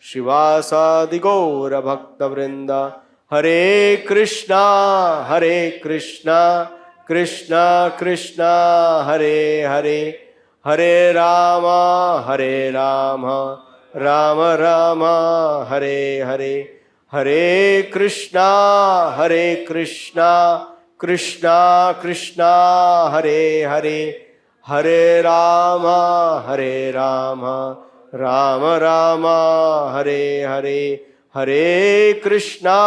श्रीवासादि Gaur भक्तवृंद। Hare Krishna Krishna Krishna Hare Hare, Hare Ram Ram Ram Hare Hare, Hare Krishna Krishna Krishna Hare Hare, Hare Ram Ram Ram Hare Hare, Hare Krishna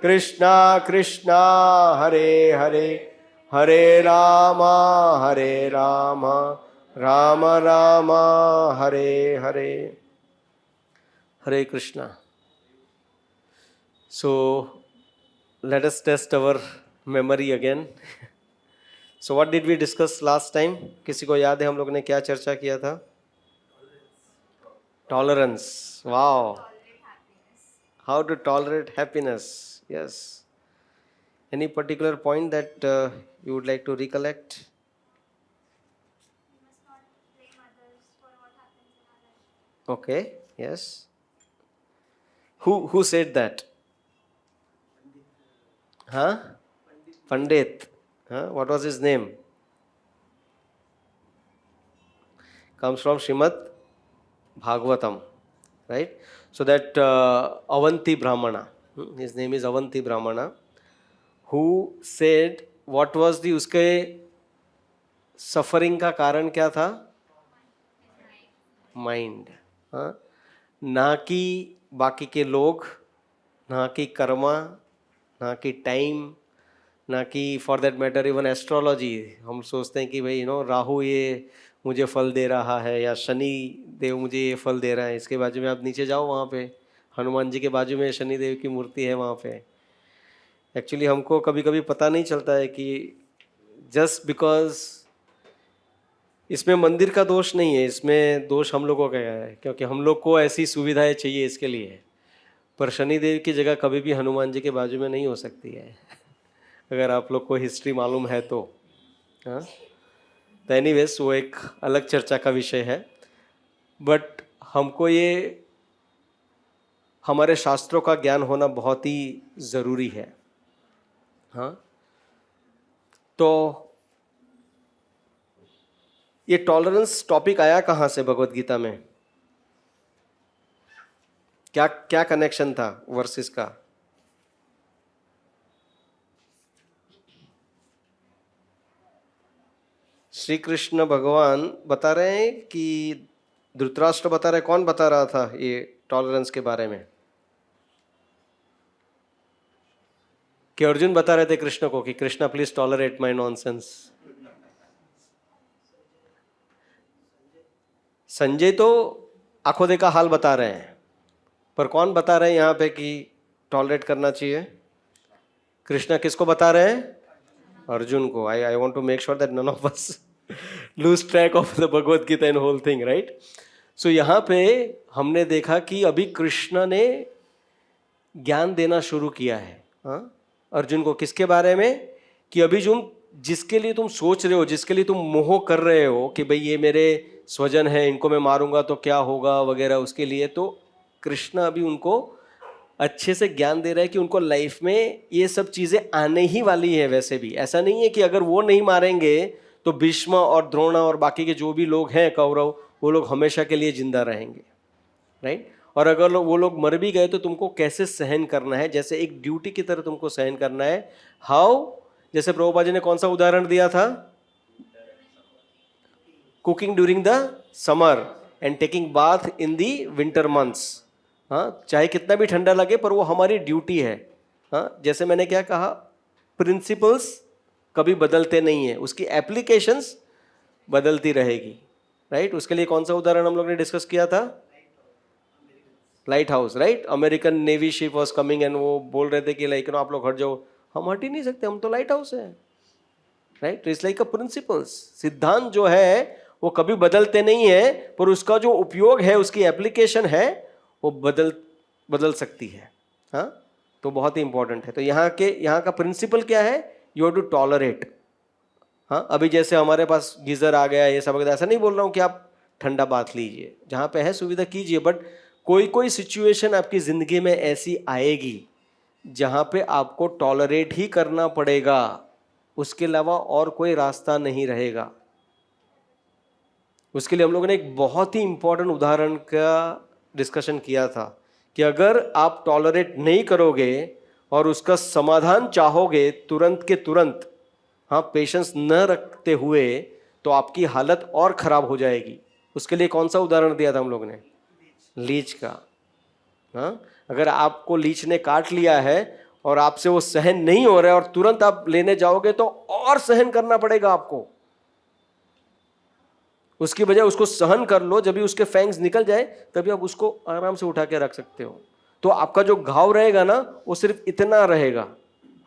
Krishna Krishna Hare Hare, Hare Ram Ram Ram Hare Hare. Hare Krishna. So let us test our memory again. So what did we discuss last time? किसी को याद है हम लोग ने क्या चर्चा किया था? Tolerance. Wow. How to tolerate happiness. Yes. Any particular point that you would like to recollect? We must not blame others for what happens in our life. Okay. Yes. Who said that? Huh? Pandit. Huh? What was his name? Comes from Srimad Bhagavatam, right? So that Avanti Brahmana, his name is Avanti Brahmana, who said what was the उसके suffering का कारण क्या था? Mind. हाँ, ना कि बाकी के लोग, ना कि कर्मा, ना कि टाइम, ना कि for that matter even astrology. हम सोचते हैं कि भाई राहु ये मुझे फल दे रहा है या शनि देव मुझे ये फल दे रहा है। इसके बाजू में आप नीचे जाओ, वहाँ पे हनुमान जी के बाजू में शनि देव की मूर्ति है वहाँ पे। एक्चुअली हमको कभी कभी पता नहीं चलता है कि जस्ट बिकॉज इसमें मंदिर का दोष नहीं है, इसमें दोष हम लोगों का है, क्योंकि हम लोग को ऐसी सुविधाएं चाहिए इसके लिए। पर शनिदेव की जगह कभी भी हनुमान जी के बाजू में नहीं हो सकती है अगर आप लोग को हिस्ट्री मालूम है तो। हाँ, तो एनीवेज वो एक अलग चर्चा का विषय है। बट हमको ये हमारे शास्त्रों का ज्ञान होना बहुत ही ज़रूरी है। हाँ, तो ये टॉलरेंस टॉपिक आया कहाँ से भगवत गीता में? क्या क्या कनेक्शन था वर्सेस का? श्री कृष्ण भगवान बता रहे हैं कि धृतराष्ट्र बता रहे? कौन बता रहा था ये टॉलरेंस के बारे में? कि अर्जुन बता रहे थे कृष्ण को कि Krishna please tolerate my nonsense? Sanjay तो आंखों देखा हाल बता रहे हैं, पर कौन बता रहे हैं यहाँ पे कि टॉलरेट करना चाहिए? कृष्णा किसको बता रहे हैं? अर्जुन को। I want to make sure that none of us lose track of the Bhagavad Gita and whole thing, right? So यहाँ पे हमने देखा कि अभी कृष्ण ने ज्ञान देना शुरू किया है। हाँ, अर्जुन को किसके बारे में? कि अभी जो जिसके लिए तुम सोच रहे हो, जिसके लिए तुम मोह कर रहे हो कि भाई ये मेरे स्वजन है, इनको मैं मारूंगा तो क्या होगा वगैरह, उसके लिए तो कृष्ण अभी उनको अच्छे से ज्ञान दे रहा है कि उनको लाइफ में ये सब चीज़ें आने ही वाली है। वैसे भी ऐसा नहीं है कि अगर वो नहीं मारेंगे तो भीष्म और द्रोण और बाकी के जो भी लोग हैं कौरव, वो लोग हमेशा के लिए जिंदा रहेंगे, राइट? और अगर वो लोग मर भी गए तो तुमको कैसे सहन करना है, जैसे एक ड्यूटी की तरह तुमको सहन करना है। हाउ? जैसे प्रभुपाद जी ने कौन सा उदाहरण दिया था? Cooking during the summer and taking bath in the winter months. हाँ, चाहे कितना भी ठंडा लगे पर वो हमारी ड्यूटी है। हाँ, जैसे मैंने क्या कहा, प्रिंसिपल्स कभी बदलते नहीं है, उसकी एप्लीकेशंस बदलती रहेगी, राइट? उसके लिए कौन सा उदाहरण हम लोग ने डिस्कस किया था? Light house, right? American navy ship was coming and वो बोल रहे थे कि लाइक आप लोग हट जाओ। हम हट ही नहीं सकते, हम तो लाइट हाउस है, राइट? तो इट्स लाइक अ प्रिंसिपल्स। सिद्धांत जो है वो कभी बदलते नहीं है, पर उसका जो उपयोग है, उसकी एप्लीकेशन है, वो बदल सकती है। हाँ, तो बहुत ही इंपॉर्टेंट है। तो यहाँ का प्रिंसिपल क्या है? You have to tolerate. हाँ, अभी जैसे हमारे पास गीजर आ गया, ये सब, ऐसा नहीं बोल रहा हूँ कि आप ठंडा बात लीजिए, जहाँ पे है सुविधा कीजिए, बट कोई कोई सिचुएशन आपकी ज़िंदगी में ऐसी आएगी जहाँ पे आपको टॉलरेट ही करना पड़ेगा, उसके अलावा और कोई रास्ता नहीं रहेगा। उसके लिए हम लोगों ने एक बहुत ही इम्पोर्टेंट उदाहरण का डिस्कशन किया था कि अगर आप टॉलरेट नहीं करोगे और उसका समाधान चाहोगे तुरंत के तुरंत, हाँ, पेशेंस न रखते हुए, तो आपकी हालत और ख़राब हो जाएगी। उसके लिए कौन सा उदाहरण दिया था हम लोग ने? लीच का। हाँ, अगर आपको लीच ने काट लिया है और आपसे वो सहन नहीं हो रहा है और तुरंत आप लेने जाओगे तो और सहन करना पड़ेगा आपको। उसकी बजाय उसको सहन कर लो, जब भी उसके फैंग्स निकल जाए तभी आप उसको आराम से उठा के रख सकते हो। तो आपका जो घाव रहेगा ना, वो सिर्फ इतना रहेगा।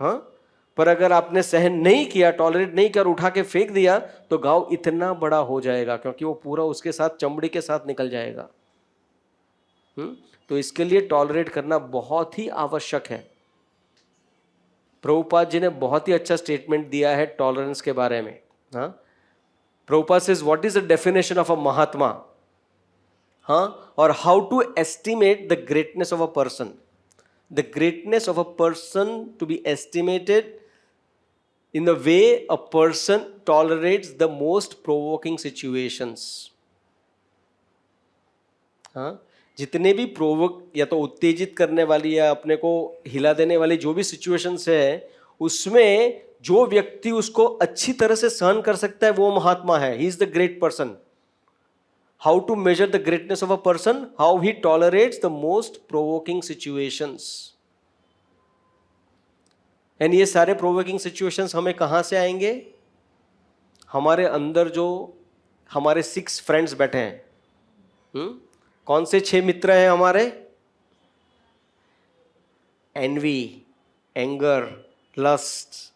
हाँ, पर अगर आपने सहन नहीं किया, टॉलरेट नहीं किया और उठा के फेंक दिया, तो घाव इतना बड़ा हो जाएगा, क्योंकि वो पूरा उसके साथ चमड़ी के साथ निकल जाएगा। तो इसके लिए टॉलरेट करना बहुत ही आवश्यक है। प्रभुपाद जी ने बहुत ही अच्छा स्टेटमेंट दिया है टॉलरेंस के बारे में। हाँ, Prabhupada says what is the definition of a mahatma, हाँ, और how to estimate the greatness of a person. The greatness of a person to be estimated in the way a person tolerates the most provoking situations। हाँ, जितने भी provoke या तो उत्तेजित करने वाली या अपने को हिला देने वाली जो भी सिचुएशंस है, उसमें जो व्यक्ति उसको अच्छी तरह से सहन कर सकता है वो महात्मा है। He is the great person. How to measure the greatness of a person? How he tolerates the most provoking situations. And ये सारे प्रोवोकिंग सिचुएशंस हमें कहाँ से आएंगे? हमारे अंदर जो हमारे 6 फ्रेंड्स बैठे हैं। कौन से 6 मित्र हैं हमारे? Envy, anger, lust,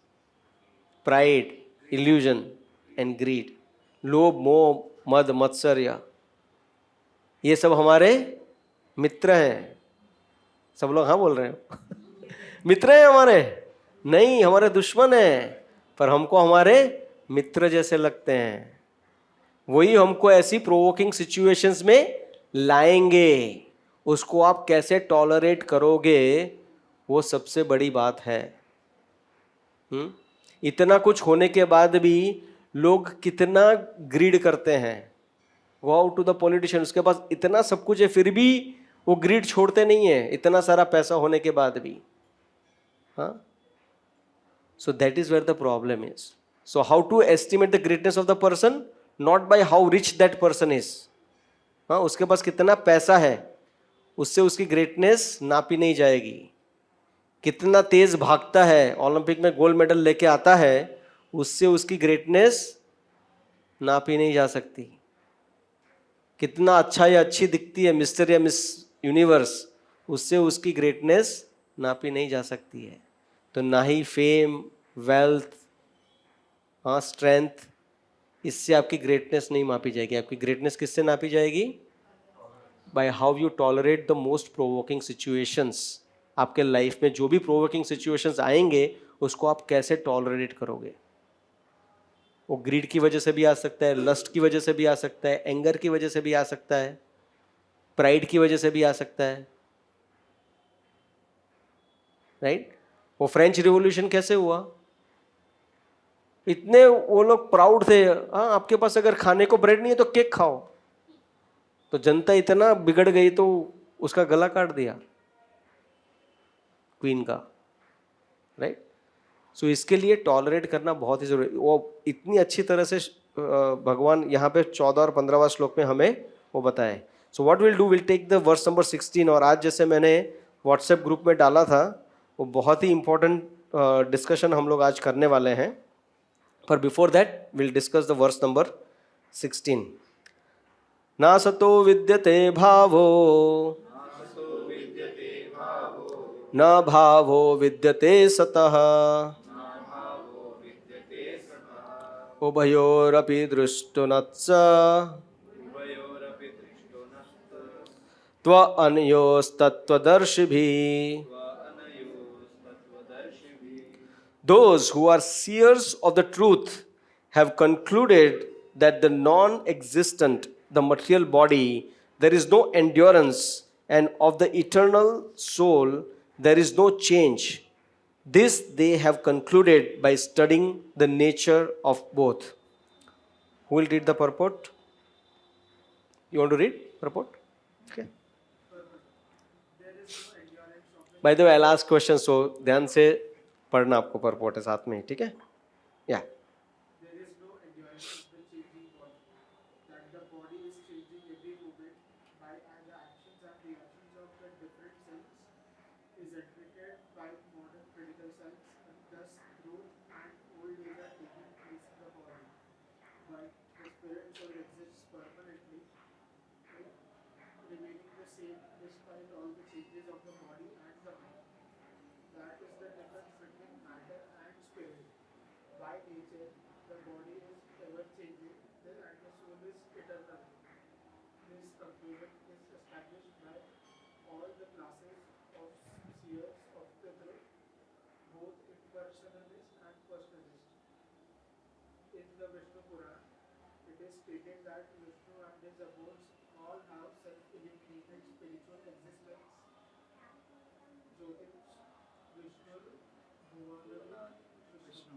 pride, illusion and greed. लोभ, मोह, मद, मत्सर्य, ये सब हमारे मित्र हैं। सब लोग हाँ बोल रहे हैं। मित्र हैं हमारे? नहीं, हमारे दुश्मन हैं, पर हमको हमारे मित्र जैसे लगते हैं। वही हमको ऐसी प्रोवोकिंग सिचुएशंस में लाएंगे। उसको आप कैसे टॉलरेट करोगे, वो सबसे बड़ी बात है। इतना कुछ होने के बाद भी लोग कितना ग्रीड करते हैं। Go out to the politician, उसके पास इतना सब कुछ है फिर भी वो ग्रीड छोड़ते नहीं है, इतना सारा पैसा होने के बाद भी। हाँ, so that is where the problem is. So how to estimate the greatness of the person? Not by how rich that person is. हाँ, उसके पास कितना पैसा है उससे उसकी ग्रेटनेस नापी नहीं जाएगी। कितना तेज भागता है, ओलंपिक में गोल्ड मेडल लेके आता है, उससे उसकी ग्रेटनेस नापी नहीं जा सकती। कितना अच्छा या अच्छी दिखती है मिस्टर या मिस यूनिवर्स, उससे उसकी ग्रेटनेस नापी नहीं जा सकती है। तो ना ही फेम, वेल्थ, हाँ, स्ट्रेंथ, इससे आपकी ग्रेटनेस नहीं मापी जाएगी। आपकी ग्रेटनेस किससे नापी जाएगी? By how you tolerate the most provoking situations. आपके लाइफ में जो भी प्रोवोकिंग सिचुएशंस आएंगे उसको आप कैसे टॉलरेट करोगे। वो ग्रीड की वजह से भी आ सकता है, लस्ट की वजह से भी आ सकता है, एंगर की वजह से भी आ सकता है, प्राइड की वजह से भी आ सकता है। राइट? वो फ्रेंच रिवॉल्यूशन कैसे हुआ? इतने वो लोग प्राउड थे, हाँ, आपके पास अगर खाने को ब्रेड नहीं है तो केक खाओ। तो जनता इतना बिगड़ गई तो उसका गला काट दिया क्वीन का। राइट? सो इसके लिए टॉलरेट करना बहुत ही जरूरी। वो इतनी अच्छी तरह से भगवान यहाँ पे 14 और 15वां श्लोक में हमें वो बताए। So what will do, will take the verse number 16। और आज जैसे मैंने व्हाट्सएप ग्रुप में डाला था, वो बहुत ही इंपॉर्टेंट डिस्कशन हम लोग आज करने वाले हैं। पर before that will discuss the verse number 16। ना सतो विद्यते भावो न भावो विद्यते सतः उभयोरपि दृष्टुनत्स त्वअनयोस्तत्त्वदर्शिभिः। Those who are seers of the truth have concluded that the non-existent the material body, there is no endurance, and of the eternal soul, there is no change. This they have concluded by studying the nature of both. Who will read the purport? You want to read purport? Okay. By the way, I'll ask questions, so ध्यान से पढ़ना आपको purport है साथ में, ठीक है? Yeah. There is no endurance of the changing body, that the body is changing every moment by and the actions and reactions of the different cells is admitted by modern medical science, and thus growth and old age are taking place in the body. But the spirit soul exists permanently, remaining the same despite all the changes of the body and the mind. That is the difference between matter and spirit. By nature, the body is ever changing, and the soul is eternal. This conclusion is established by all the classes of seers of the truth, both impersonalist and personalist. In the Vishnu Purana, it is stated that Vishnu and his abodes all have self-illuminated spiritual existence. Jyotish Vishnu Bhuvanam Vishnu.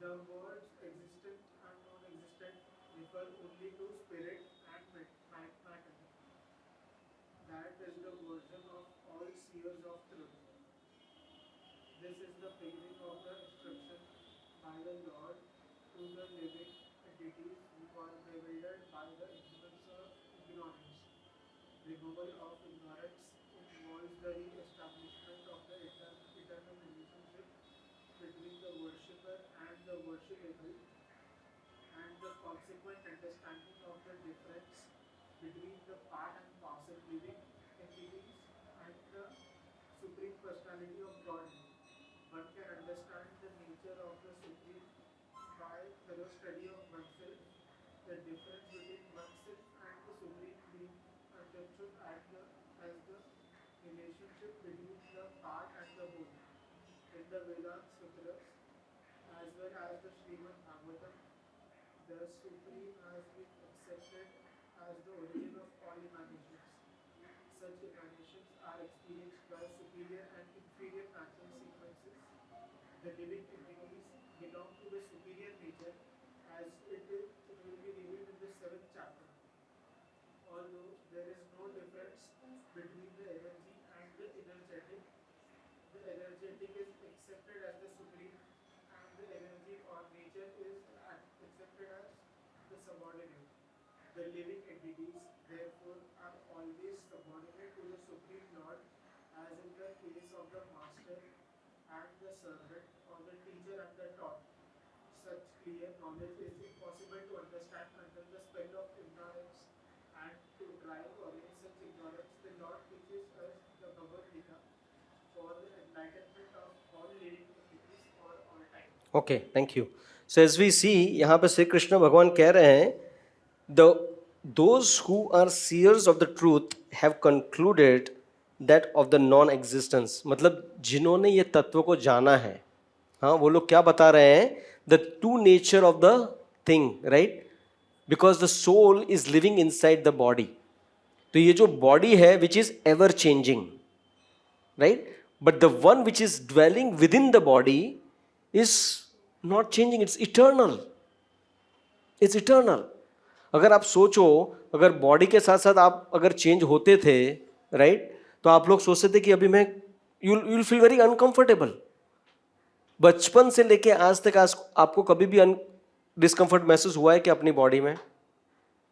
The words existent and non-existent refer only to spirit and matter. That is the version of all seers of truth. This is the beginning of the instruction by the Lord to the living entities who are bewildered by the influence of ignorance. Removal of ignorance involves the re-establishment of the eternal relationship between the worshipper and the worshipable, and the consequent understanding of the difference between the part and parcel living entities and the Supreme Personality of Godhead. One can understand the nature of the Supreme by thorough study of oneself. The difference between oneself and the Supreme being understood as the relationship between the part and the whole. In the Vedanta Sutras, as well as the Srimad Bhagavatam, the Supreme has been accepted as the origin of all emanations. Such emanations are experienced by superior and inferior natural sequences. The living entities belong to the superior nature, as it will be revealed in the 7th chapter. Although there is no difference between the energy and the energetic is accepted as the supreme, and the energy or nature is accepted as the subordinate. The living entities, therefore, are always subordinate to the Supreme Lord, as in the case of the master and the servant, or the teacher and the taught. Such clear knowledge is impossible to understand under the spell of ignorance, and to drive away such ignorance, the Lord teaches us the Bhagavad Gita for the enlightenment of all living entities for all time. Okay, thank you. So as we see, यहाँ पे श्री कृष्ण भगवान कह रहे हैं, those who are seers of the truth have concluded that of the non-existence. मतलब जिन्होंने ये तत्व को जाना है, हाँ, वो लोग क्या बता रहे हैं? The true nature of the thing, right? Because the soul is living inside the body. तो ये जो body है, which is ever changing, right? But the one which is dwelling within the body is not changing, it's eternal. It's eternal. अगर आप सोचो, अगर body के साथ साथ आप अगर चेंज होते थे, राइट, तो आप लोग सोचते थे कि अभी मैं you will feel very uncomfortable. बचपन से लेके आज तक आपको कभी भी डिस्कंफर्ट महसूस हुआ है कि अपनी बॉडी में?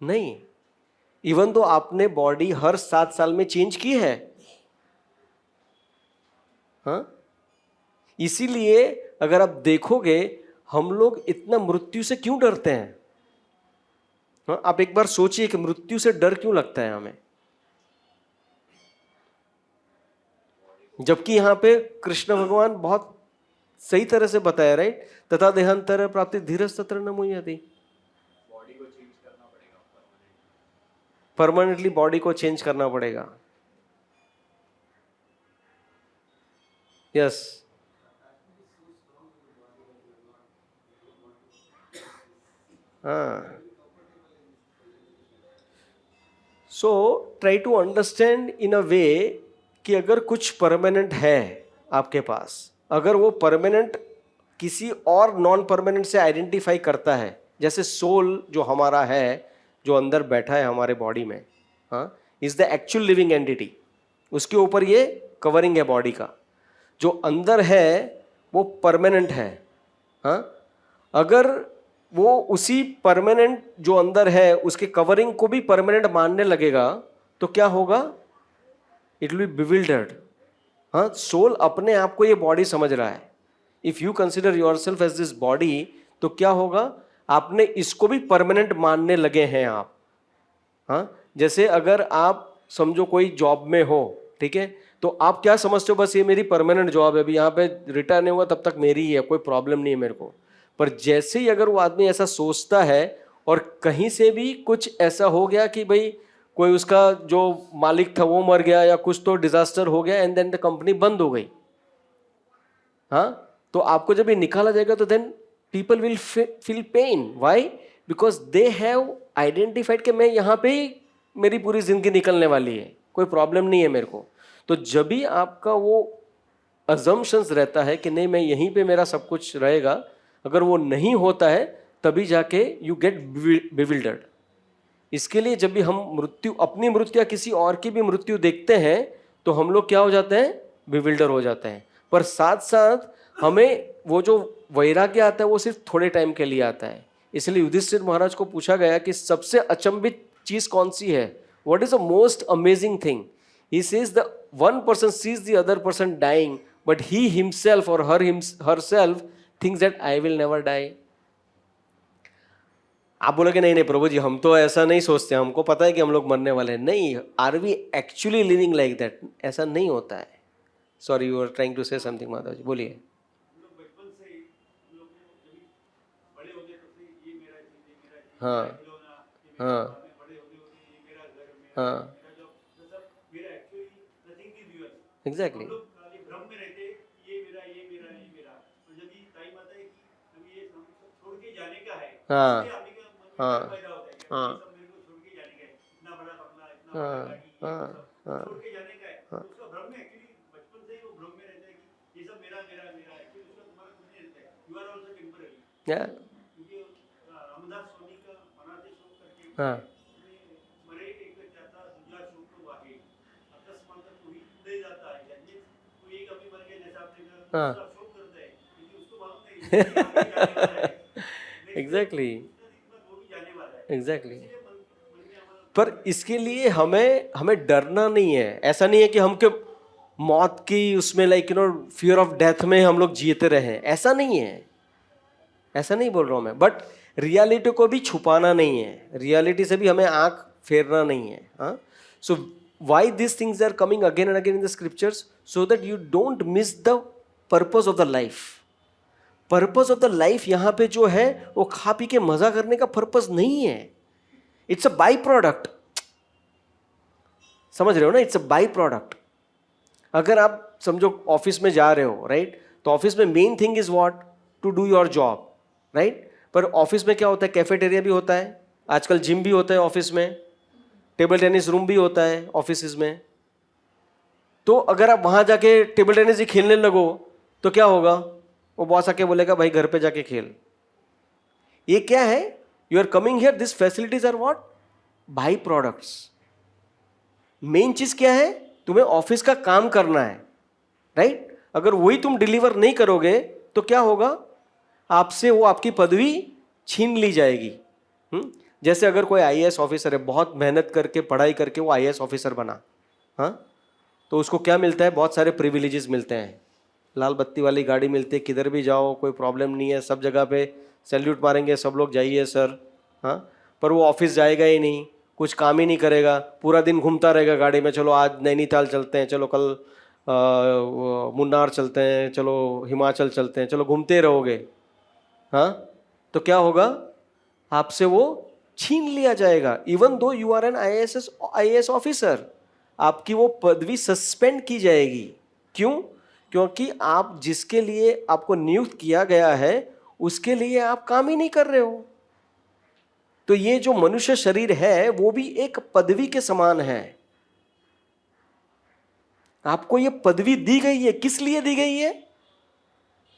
नहीं. इवन तो आपने बॉडी हर 7 साल में चेंज की है. हाँ, इसीलिए अगर आप देखोगे हम लोग इतना मृत्यु से क्यों डरते हैं? हाँ, आप एक बार सोचिए कि मृत्यु से डर क्यों लगता है हमें, जबकि यहां पे कृष्ण भगवान बहुत सही तरह से बताया, राइट? तथा देहांतर प्राप्ति धीरज तत्र न मुह्यति. बॉडी को चेंज करना पड़ेगा परमानेंटली बॉडी को चेंज करना पड़ेगा. यस. हाँ, so try to understand in a way कि अगर कुछ परमानेंट है आपके पास, अगर वो परमानेंट किसी और नॉन परमानेंट से आइडेंटिफाई करता है, जैसे सोल जो हमारा है, जो अंदर बैठा है हमारे बॉडी में, हाँ, is the actual living entity, उसके ऊपर ये कवरिंग है बॉडी का, जो अंदर है वो परमानेंट है, हाँ। अगर वो उसी परमानेंट जो अंदर है उसके कवरिंग को भी परमानेंट मानने लगेगा तो क्या होगा? It will be bewildered. हाँ, सोल अपने आप को ये बॉडी समझ रहा है। If you consider yourself as this body, तो क्या होगा? आपने इसको भी परमानेंट मानने लगे हैं आप। हाँ, जैसे अगर आप समझो कोई जॉब में हो, ठीक है, तो आप क्या समझते हो? बस ये मेरी परमानेंट जॉब है, अभी यहाँ पे रिटायर नहीं हुआ तब तक मेरी ही है, कोई प्रॉब्लम नहीं है मेरे को। पर जैसे ही अगर वो आदमी ऐसा सोचता है और कहीं से भी कुछ ऐसा हो गया कि भाई कोई उसका जो मालिक था वो मर गया या कुछ तो डिजास्टर हो गया एंड देन द कंपनी बंद हो गई, हाँ, तो आपको जब ये निकाला जाएगा तो then people will feel pain. Why? Because they have identified कि मैं यहाँ पे ही मेरी पूरी जिंदगी निकलने वाली है, कोई प्रॉब्लम नहीं है मेरे को। तो जब भी आपका वो अजम्पशंस रहता है कि नहीं मैं यहीं पे मेरा सब कुछ रहेगा, अगर वो नहीं होता है तभी जाके यू गेट बिविल्डर्ड। इसके लिए जब भी हम मृत्यु, अपनी मृत्यु या किसी और की भी मृत्यु देखते हैं तो हम लोग क्या हो जाते हैं? बिविल्डर हो जाते हैं। पर साथ साथ हमें वो जो वैराग्य आता है वो सिर्फ थोड़े टाइम के लिए आता है। इसलिए युधिष्ठिर महाराज को पूछा गया कि सबसे अचंभित चीज कौन सी है? What is the most amazing thing? He says the one person sees the other person dying but he himself और herself thinks that I will never die. आप बोलोगे नहीं नहीं प्रभु जी हम तो ऐसा नहीं सोचते, हमको पता है कि हम लोग मरने वाले हैं। नहीं, are we actually living like that? ऐसा नहीं होता है। Sorry, you are trying to say something Madhav ji, बोलिए। बचपन से ही हम लोग को जब बड़े होते तो ये मेरा चीज, ये मेरा चीज, हाँ, खिलौना, ये मेरा हाँ, खिलौना, बड़े होते होते ये मेरा घर, मेरा हाँ, मेरा जॉब, तो सब मेरा actually nothing is yours. Exactly, हम लोग खाली भ्रम में रहते, ये मेरा, ये मेरा, ये मेरा। तो जब ये टाइम आता है कि अब ये हम छोड़ के जाने का है, हाँ, इसलिए आदमी का मन में हाँ, डर पैदा होता है कि हाँ, ये सब मेरे को छोड़ के जाने का है, इतना बड़ा बंगला, इतना बड़ा हाँ, गाड़ी, ये हाँ, सब हाँ, छोड़ के जाने का है। हाँ, तो उसका भ्रम में एक्चुअली बचपन से ही वो भ्रम में रहता है कि ये सब मेरा मेरा मेरा है। एक्चुअली उसका तुम्हारा कुछ नहीं रहता है, यू आर आल्सो टेम्पररी। या, क्योंकि रामदास स्वामी का मनाते शोक करके हाँ, मरे एक जाता दूसरा शोक तो वाहे अकस्मात कोई दे जाता है, यानी कोई एक अभी मर गया जैसा आपने कहा हाँ, दूसरा शोक करता है क्योंकि उसको मालूम नहीं है कि आगे जाने वाला है। एग्जैक्टली, वो भी जाने वाला है, एग्जैक्टली। इसलिए मन में हमारा पर इसके लिए हमें डरना नहीं है। ऐसा नहीं है कि हमके मौत की उसमें लाइक फियर ऑफ डेथ में हम लोग जीते रहे, ऐसा नहीं है, ऐसा नहीं बोल रहा हूं मैं। बट रियलिटी को भी छुपाना नहीं है, रियलिटी से भी हमें आंख फेरना नहीं है। हाँ, so why this things are coming again and again in the scriptures? So that you don't miss the purpose of the life. Purpose of the life यहाँ पे जो है वो खा पी के मजा करने का पर्पस नहीं है। इट्स अ बाई प्रोडक्ट, समझ रहे हो ना? It's a by product. अगर आप समझो ऑफिस में जा रहे हो, राइट, तो ऑफिस में main thing is what? To do your job, right. पर ऑफिस में क्या होता है? कैफेटेरिया भी होता है, आजकल जिम भी होता है ऑफिस में, टेबल टेनिस रूम भी होता है ऑफिस में। तो अगर आप वहां जाके टेबल टेनिस ही खेलने लगो तो क्या होगा? वो बॉस आके बोलेगा भाई घर पे जाके खेल। ये क्या है? You are coming here, this facilities are what? By products. Main चीज क्या है? तुम्हें ऑफिस का काम करना है, राइट। अगर वही तुम डिलीवर नहीं करोगे तो क्या होगा? आपसे वो आपकी पदवी छीन ली जाएगी। जैसे अगर कोई आईएएस ऑफिसर है, बहुत मेहनत करके पढ़ाई करके वो आईएएस ऑफिसर बना, हाँ, तो उसको क्या मिलता है? बहुत सारे प्रिविलेजेस मिलते हैं, लाल बत्ती वाली गाड़ी मिलती है, किधर भी जाओ कोई प्रॉब्लम नहीं है, सब जगह पे सैल्यूट मारेंगे सब लोग, जाइए सर, हाँ। पर वो ऑफिस जाएगा ही नहीं, कुछ काम ही नहीं करेगा, पूरा दिन घूमता रहेगा गाड़ी में, चलो आज नैनीताल चलते हैं, चलो कल मुन्नार चलते हैं, चलो हिमाचल चलते हैं, चलो घूमते रहोगे, हाँ। तो क्या होगा? आपसे वो छीन लिया जाएगा। Even though you are an IAS officer, आपकी वो पदवी सस्पेंड की जाएगी। क्यों? क्योंकि आप जिसके लिए आपको नियुक्त किया गया है उसके लिए आप काम ही नहीं कर रहे हो। तो ये जो मनुष्य शरीर है वो भी एक पदवी के समान है। आपको ये पदवी दी गई है, किस लिए दी गई है?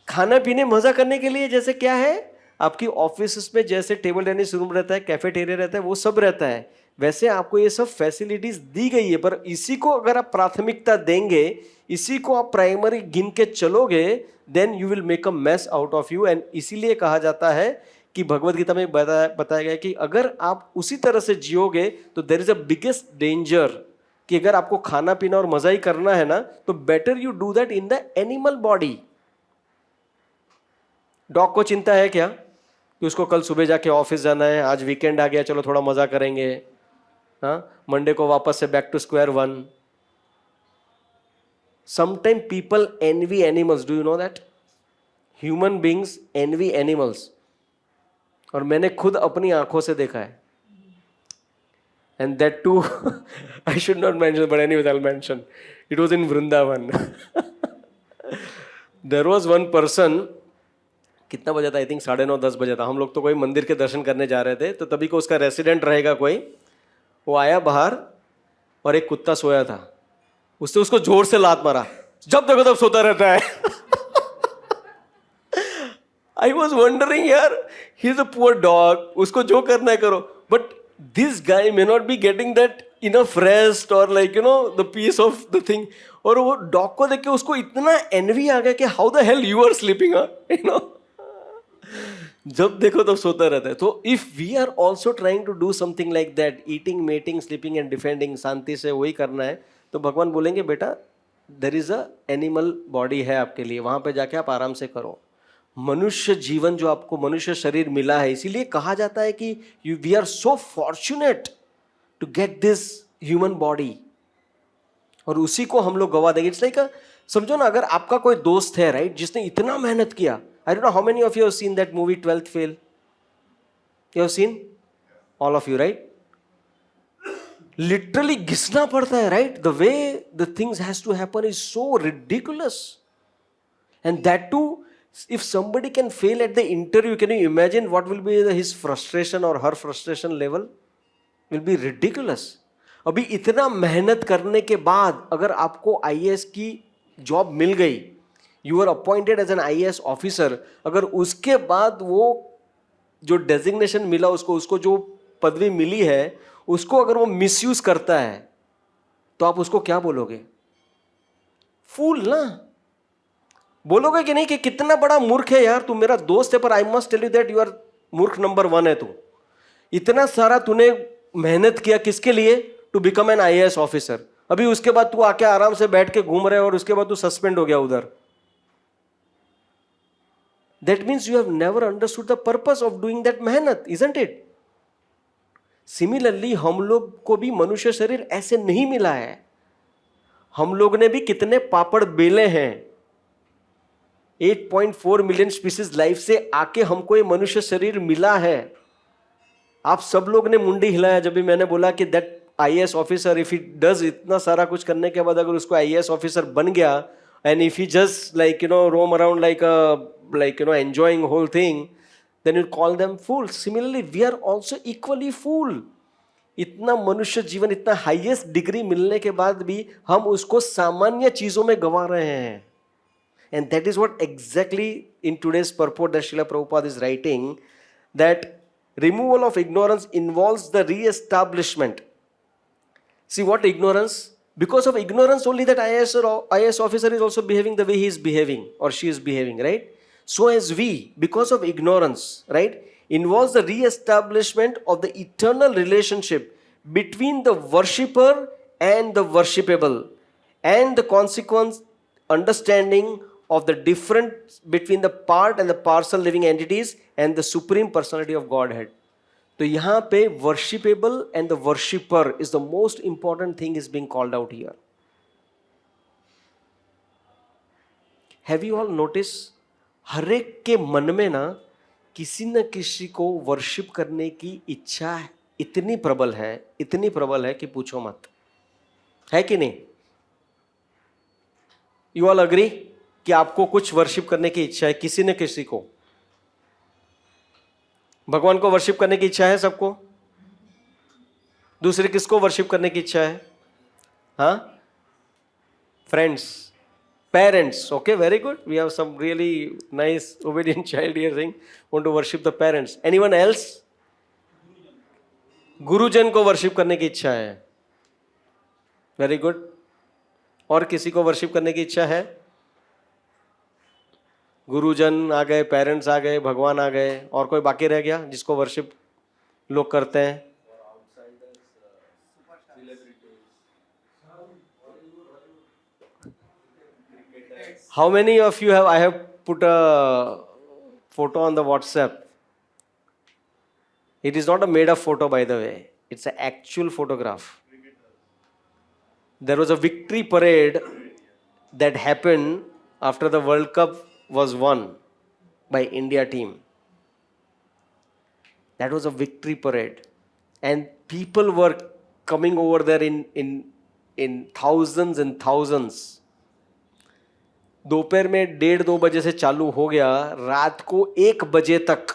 खाना पीने मजा करने के लिए। जैसे क्या है, आपकी ऑफिस में जैसे टेबल टेनिस रूम रहता है, कैफेटेरिया रहता है, वो सब रहता है, वैसे आपको ये सब फैसिलिटीज दी गई है। पर इसी को अगर आप प्राथमिकता देंगे, इसी को आप प्राइमरी गिन के चलोगे, then you will make a mess out of you. And इसीलिए कहा जाता है कि भगवत गीता में बताया गया कि अगर आप उसी तरह से जियोगे तो there is a biggest danger कि अगर आपको खाना पीना और मजा ही करना है ना, तो better you do that in the animal body. Dog को चिंता है क्या कि उसको कल सुबह जाके ऑफिस जाना है, आज वीकेंड आ गया, चलो थोड़ा मजा करेंगे, हाँ, मंडे को वापस से back to square one. Sometime people envy animals, do you know that? Human beings envy animals, और मैंने खुद अपनी आंखों से देखा है। And that too, I should not mention, but anyways I'll mention. It was in Vrindavan. There was one person, कितना बजा था? I think 9:30 10 बजा था। हम लोग तो कोई मंदिर के दर्शन करने जा रहे थे, तो तभी को उसका रेसिडेंट रहेगा कोई, वो आया बाहर और एक कुत्ता सोया था, उससे उसको जोर से लात मारा, जब देखो तब सोता रहता है। I was wondering यार, he is a poor dog, उसको जो करना है करो, but this guy may not be getting that enough rest or like you know the piece of the thing। और वो डॉग को देख के उसको इतना एनवी आ गया कि how the hell you are sleeping, you know, जब देखो तब सोता रहता है। तो if we are also trying to do something like that, eating, mating, sleeping and defending, शांति से वही करना है, तो भगवान बोलेंगे बेटा there is a animal body है आपके लिए, वहां पे जाके आप आराम से करो। मनुष्य जीवन जो आपको मनुष्य शरीर मिला है, इसीलिए कहा जाता है कि we are so fortunate to get this human body, और उसी को हम लोग गवा देंगे। इट्स लाइक समझो ना, अगर आपका कोई दोस्त है राइट, जिसने इतना मेहनत किया, I don't know how many of you have seen that movie 12th fail? You have seen all of you right? Literally घिसना पड़ता है right, the way the things has to happen is so ridiculous, and that too if somebody can fail at the interview, can you imagine what will be his frustration or her frustration level? Will be ridiculous। अभी इतना मेहनत करने के बाद अगर आपको IAS की job मिल गई, you are appointed as an IAS officer, अगर उसके बाद वो जो डेजिग्नेशन मिला उसको जो पदवी मिली है उसको अगर वो मिसयूज करता है, तो आप उसको क्या बोलोगे? फूल ना, बोलोगे कि नहीं कि कितना बड़ा मूर्ख है यार, तू मेरा दोस्त है, पर I must tell you that you are मूर्ख नंबर 1 है तू। इतना सारा तूने मेहनत किया किसके लिए? To become an IAS officer. अभी उसके बाद तू आके आराम से बैठ के घूम रहे और उसके बाद तू सस्पेंड हो गया उधर। That means you have never understood the purpose of doing that मेहनत, इजंट इट? सिमिलरली हम लोग को भी मनुष्य शरीर ऐसे नहीं मिला है। हम लोग ने भी कितने पापड़ बेले हैं। 8.4 मिलियन स्पीसीज लाइफ से आके हमको ये मनुष्य शरीर मिला है। आप सब लोग ने मुंडी हिलाया जब भी मैंने बोला कि that IAS officer, if he does इतना सारा कुछ करने के बाद अगर उसको IAS ऑफिसर बन गया, and if he just like you know roam around like you know enjoying whole thing, then you call them fool. Similarly we are also equally fool. इतना मनुष्य जीवन, इतना हाईएस्ट डिग्री मिलने के बाद भी हम उसको सामान्य चीजों में गंवा रहे हैं। And that is what exactly in today's purport that Srila Prabhupada is writing, that removal of ignorance involves the re-establishment. See what ignorance? Because of ignorance only that IAS officer is also behaving the way he is behaving or she is behaving, right? So as we, because of ignorance, right, involves the re-establishment of the eternal relationship between the worshipper and the worshipable, and the consequence understanding of the difference between the part and the parcel living entities and the supreme personality of Godhead. तो यहाँ पे worshipable and the worshipper is the most important thing is being called out here. Have you all noticed? हर एक के मन में ना किसी न किसी को वर्शिप करने की इच्छा इतनी प्रबल है कि पूछो मत, है कि नहीं? You all agree कि आपको कुछ वर्शिप करने की इच्छा है किसी न किसी को? भगवान को वर्शिप करने की इच्छा है सबको? दूसरे किसको वर्शिप करने की इच्छा है? हाँ, friends, parents. Okay, very good. We have some really nice obedient child here saying want to worship the parents. Anyone else? गुरुजन को वर्शिप करने की इच्छा है. Very good. और किसी को वर्शिप करने की इच्छा है? गुरुजन आ गए, पेरेंट्स आ गए, भगवान आ गए, और कोई बाकी रह गया जिसको वर्शिप लोग करते हैं? How many of you have? I have put a photo on the WhatsApp. It is not a made up photo, by the way. It's an actual photograph. There was a victory parade that happened after the World Cup was won by India team. That was a victory parade, and people were coming over there in thousands and thousands. दोपहर में 1:30-2 बजे से चालू हो गया, रात को 1 बजे तक.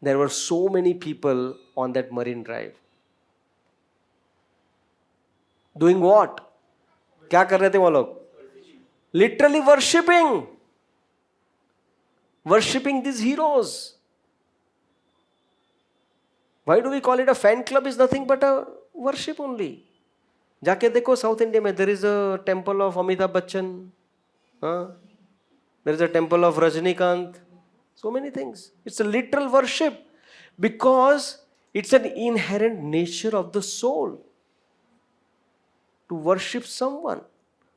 There were so many people on that marine drive. Doing what? क्या कर रहे थे वो लोग? Literally worshipping these heroes. Why do we call it a fan club? Is nothing but a worship only. जाके देखो साउथ इंडिया में, there is a temple of Amitabh Bachchan, there is a temple of Rajnikant, so many things. It's a literal worship because it's an inherent nature of the soul to worship someone.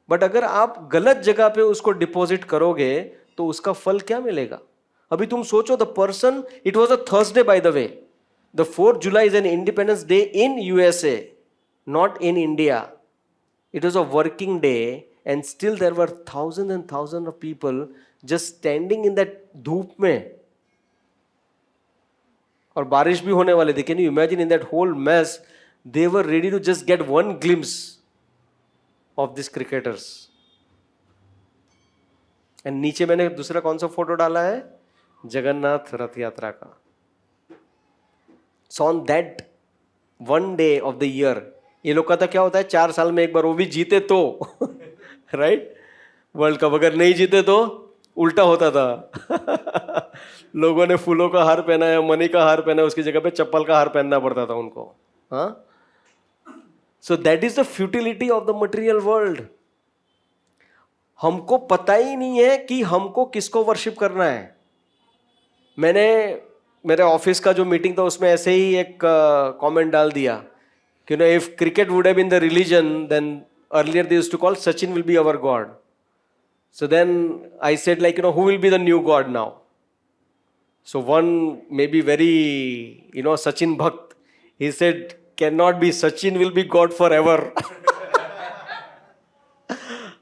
But अगर आप गलत जगह पे उसको deposit करोगे तो उसका फल क्या मिलेगा? अभी तुम सोचो, the person, it was a Thursday by the way, the 4th July is an independence day in USA, not in India. It was a working day, and still there were thousands and thousands of people just standing in that धूप में, और बारिश भी होने वाले थे. Can you imagine in that whole mess, they were ready to just get one glimpse of these cricketers. And नीचे मैंने दूसरा कौन सा फोटो डाला है? जगन्नाथ रथ यात्रा का. So on that one day of the year, ये लोग का तो क्या होता है, 4 साल में एक बार, वो भी जीते तो राइट, वर्ल्ड कप. अगर नहीं जीते तो उल्टा होता था. लोगों ने फूलों का हार पहना या मनी का हार पहना, उसकी जगह पे चप्पल का हार पहनना पड़ता था उनको. हाँ, सो that is the futility of the material world. हमको पता ही नहीं है कि हमको किसको वर्शिप करना है. मैंने मेरे ऑफिस का जो मीटिंग था उसमें ऐसे ही एक कमेंट डाल दिया कि no, if cricket would have been the religion, then earlier they used to call Sachin will be our god. So then I said, like, who will be the new god now? So one maybe very, Sachin Bhakt, he said, cannot be, Sachin will be god forever.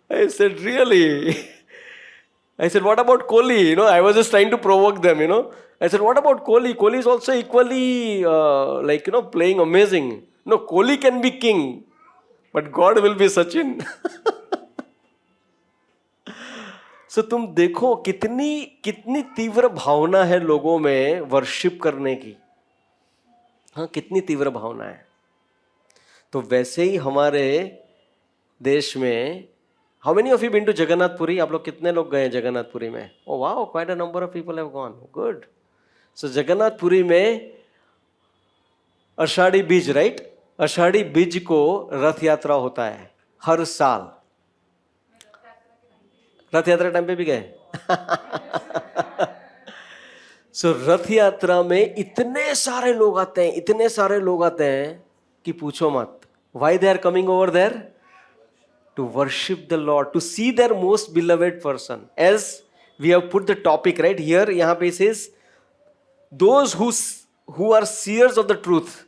I said, really? I said, what about Kohli? I was just trying to provoke them, I said, what about Kohli? Kohli is also equally, playing amazing. No, Kohli can be king, but God will be Sachin. So तुम देखो कितनी तीव्र भावना है लोगों में worship करने की. हाँ, कितनी तीव्र भावना है. तो वैसे ही हमारे देश में, how many of you been to Jagannath Puri? आप लोग कितने लोग गए जगन्नाथपुरी में? Oh wow, quite a number of people have gone. Good. So Jagannath Puri में आषाढ़ी बीज, राइट, आषाढ़ी बीज को रथ यात्रा होता है हर साल. रथ यात्रा टाइम पे भी गए? सो रथ यात्रा में इतने सारे लोग आते हैं कि पूछो मत. Why they are coming over there? To worship the Lord, to see their most beloved person. As we have put the topic right here, यहाँ पे says those who are seers of the truth.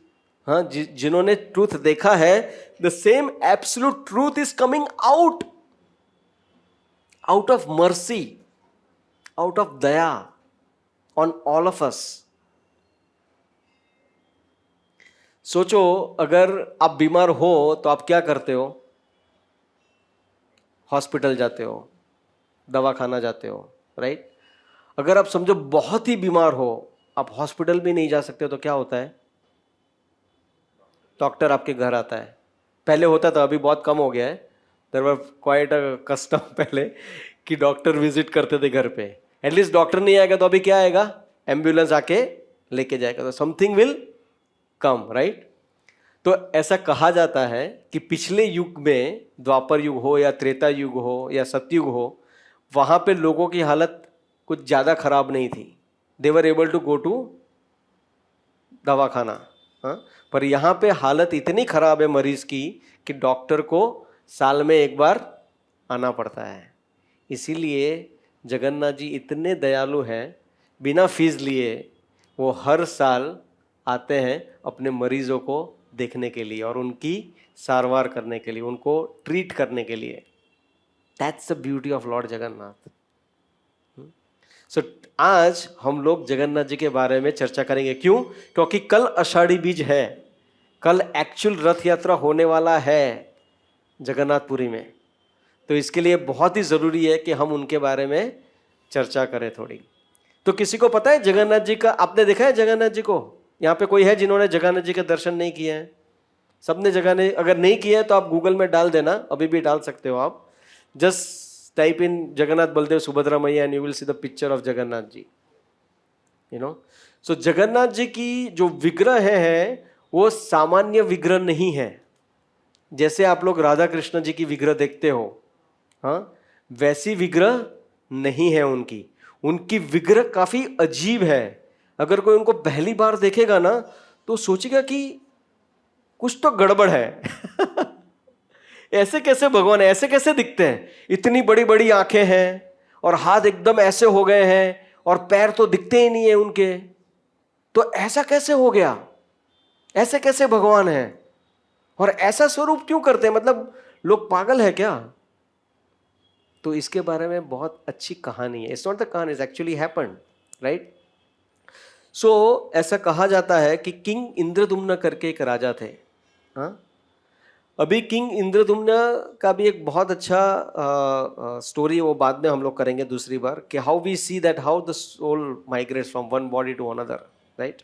हाँ, जिन्होंने truth देखा है, the same absolute truth is coming out of mercy, out of daya on all of us. सोचो, अगर आप बीमार हो तो आप क्या करते हो? हॉस्पिटल जाते हो, दवा खाना जाते हो, राइट? अगर आप समझो बहुत ही बीमार हो, आप हॉस्पिटल भी नहीं जा सकते, तो क्या होता है? डॉक्टर आपके घर आता है। पहले होता था, अभी बहुत कम हो गया है। There were quite a custom पहले कि डॉक्टर विजिट करते थे घर पे। एटलीस्ट डॉक्टर नहीं आएगा तो अभी क्या आएगा? एम्बुलेंस आके लेके जाएगा, तो समथिंग विल कम, राइट? तो ऐसा कहा जाता है कि पिछले युग में, द्वापर युग हो या त्रेता युग हो या सतयुग हो, वहां पे लोगों की हालत कुछ ज्यादा खराब नहीं थी। They were able to go to दवाखाना। हाँ, पर यहाँ पे हालत इतनी खराब है मरीज की कि डॉक्टर को साल में एक बार आना पड़ता है। इसीलिए जगन्नाथ जी इतने दयालु हैं, बिना फीस लिए वो हर साल आते हैं अपने मरीजों को देखने के लिए और उनकी सारवार करने के लिए, उनको ट्रीट करने के लिए। That's the beauty of lord Jagannath. So आज हम लोग जगन्नाथ जी के बारे में चर्चा करेंगे। क्यों? क्योंकि कल आषाढ़ी बीज है, कल एक्चुअल रथ यात्रा होने वाला है जगन्नाथपुरी में। तो इसके लिए बहुत ही ज़रूरी है कि हम उनके बारे में चर्चा करें थोड़ी। तो किसी को पता है जगन्नाथ जी का? आपने देखा है जगन्नाथ जी को? यहाँ पे कोई है जिन्होंने जगन्नाथ जी के दर्शन नहीं किए हैं? सबने जगह, अगर नहीं किए हैं तो आप गूगल में डाल देना, अभी भी डाल सकते हो आप। Just type in Jagannath Baladev Subhadra मैया and you will see the picture of Jagannath ji, you know. So Jagannath ji की जो विग्रह है वो सामान्य विग्रह नहीं है। जैसे आप लोग राधा कृष्ण जी की विग्रह देखते हो, हाँ, वैसी विग्रह नहीं है उनकी। उनकी विग्रह काफी अजीब है। अगर कोई उनको पहली बार देखेगा ना तो सोचेगा कि कुछ तो गड़बड़ है। ऐसे कैसे भगवान है? ऐसे कैसे दिखते हैं? इतनी बड़ी बड़ी आंखें हैं और हाथ एकदम ऐसे हो गए हैं और पैर तो दिखते ही नहीं है उनके। तो ऐसा कैसे हो गया? ऐसे कैसे भगवान है? और ऐसा स्वरूप क्यों करते हैं? मतलब लोग पागल है क्या? तो इसके बारे में बहुत अच्छी कहानी है। इट्स नॉट द कहानी, इट्स एक्चुअली हैपेंड, राइट? सो ऐसा कहा जाता है कि किंग इंद्रदुम्न करके एक राजा थे। हाँ, अभी किंग इंद्रदुम्न का भी एक बहुत अच्छा स्टोरी, वो बाद में हम लोग करेंगे दूसरी बार, कि how we see that how the soul migrates from one body to another, right?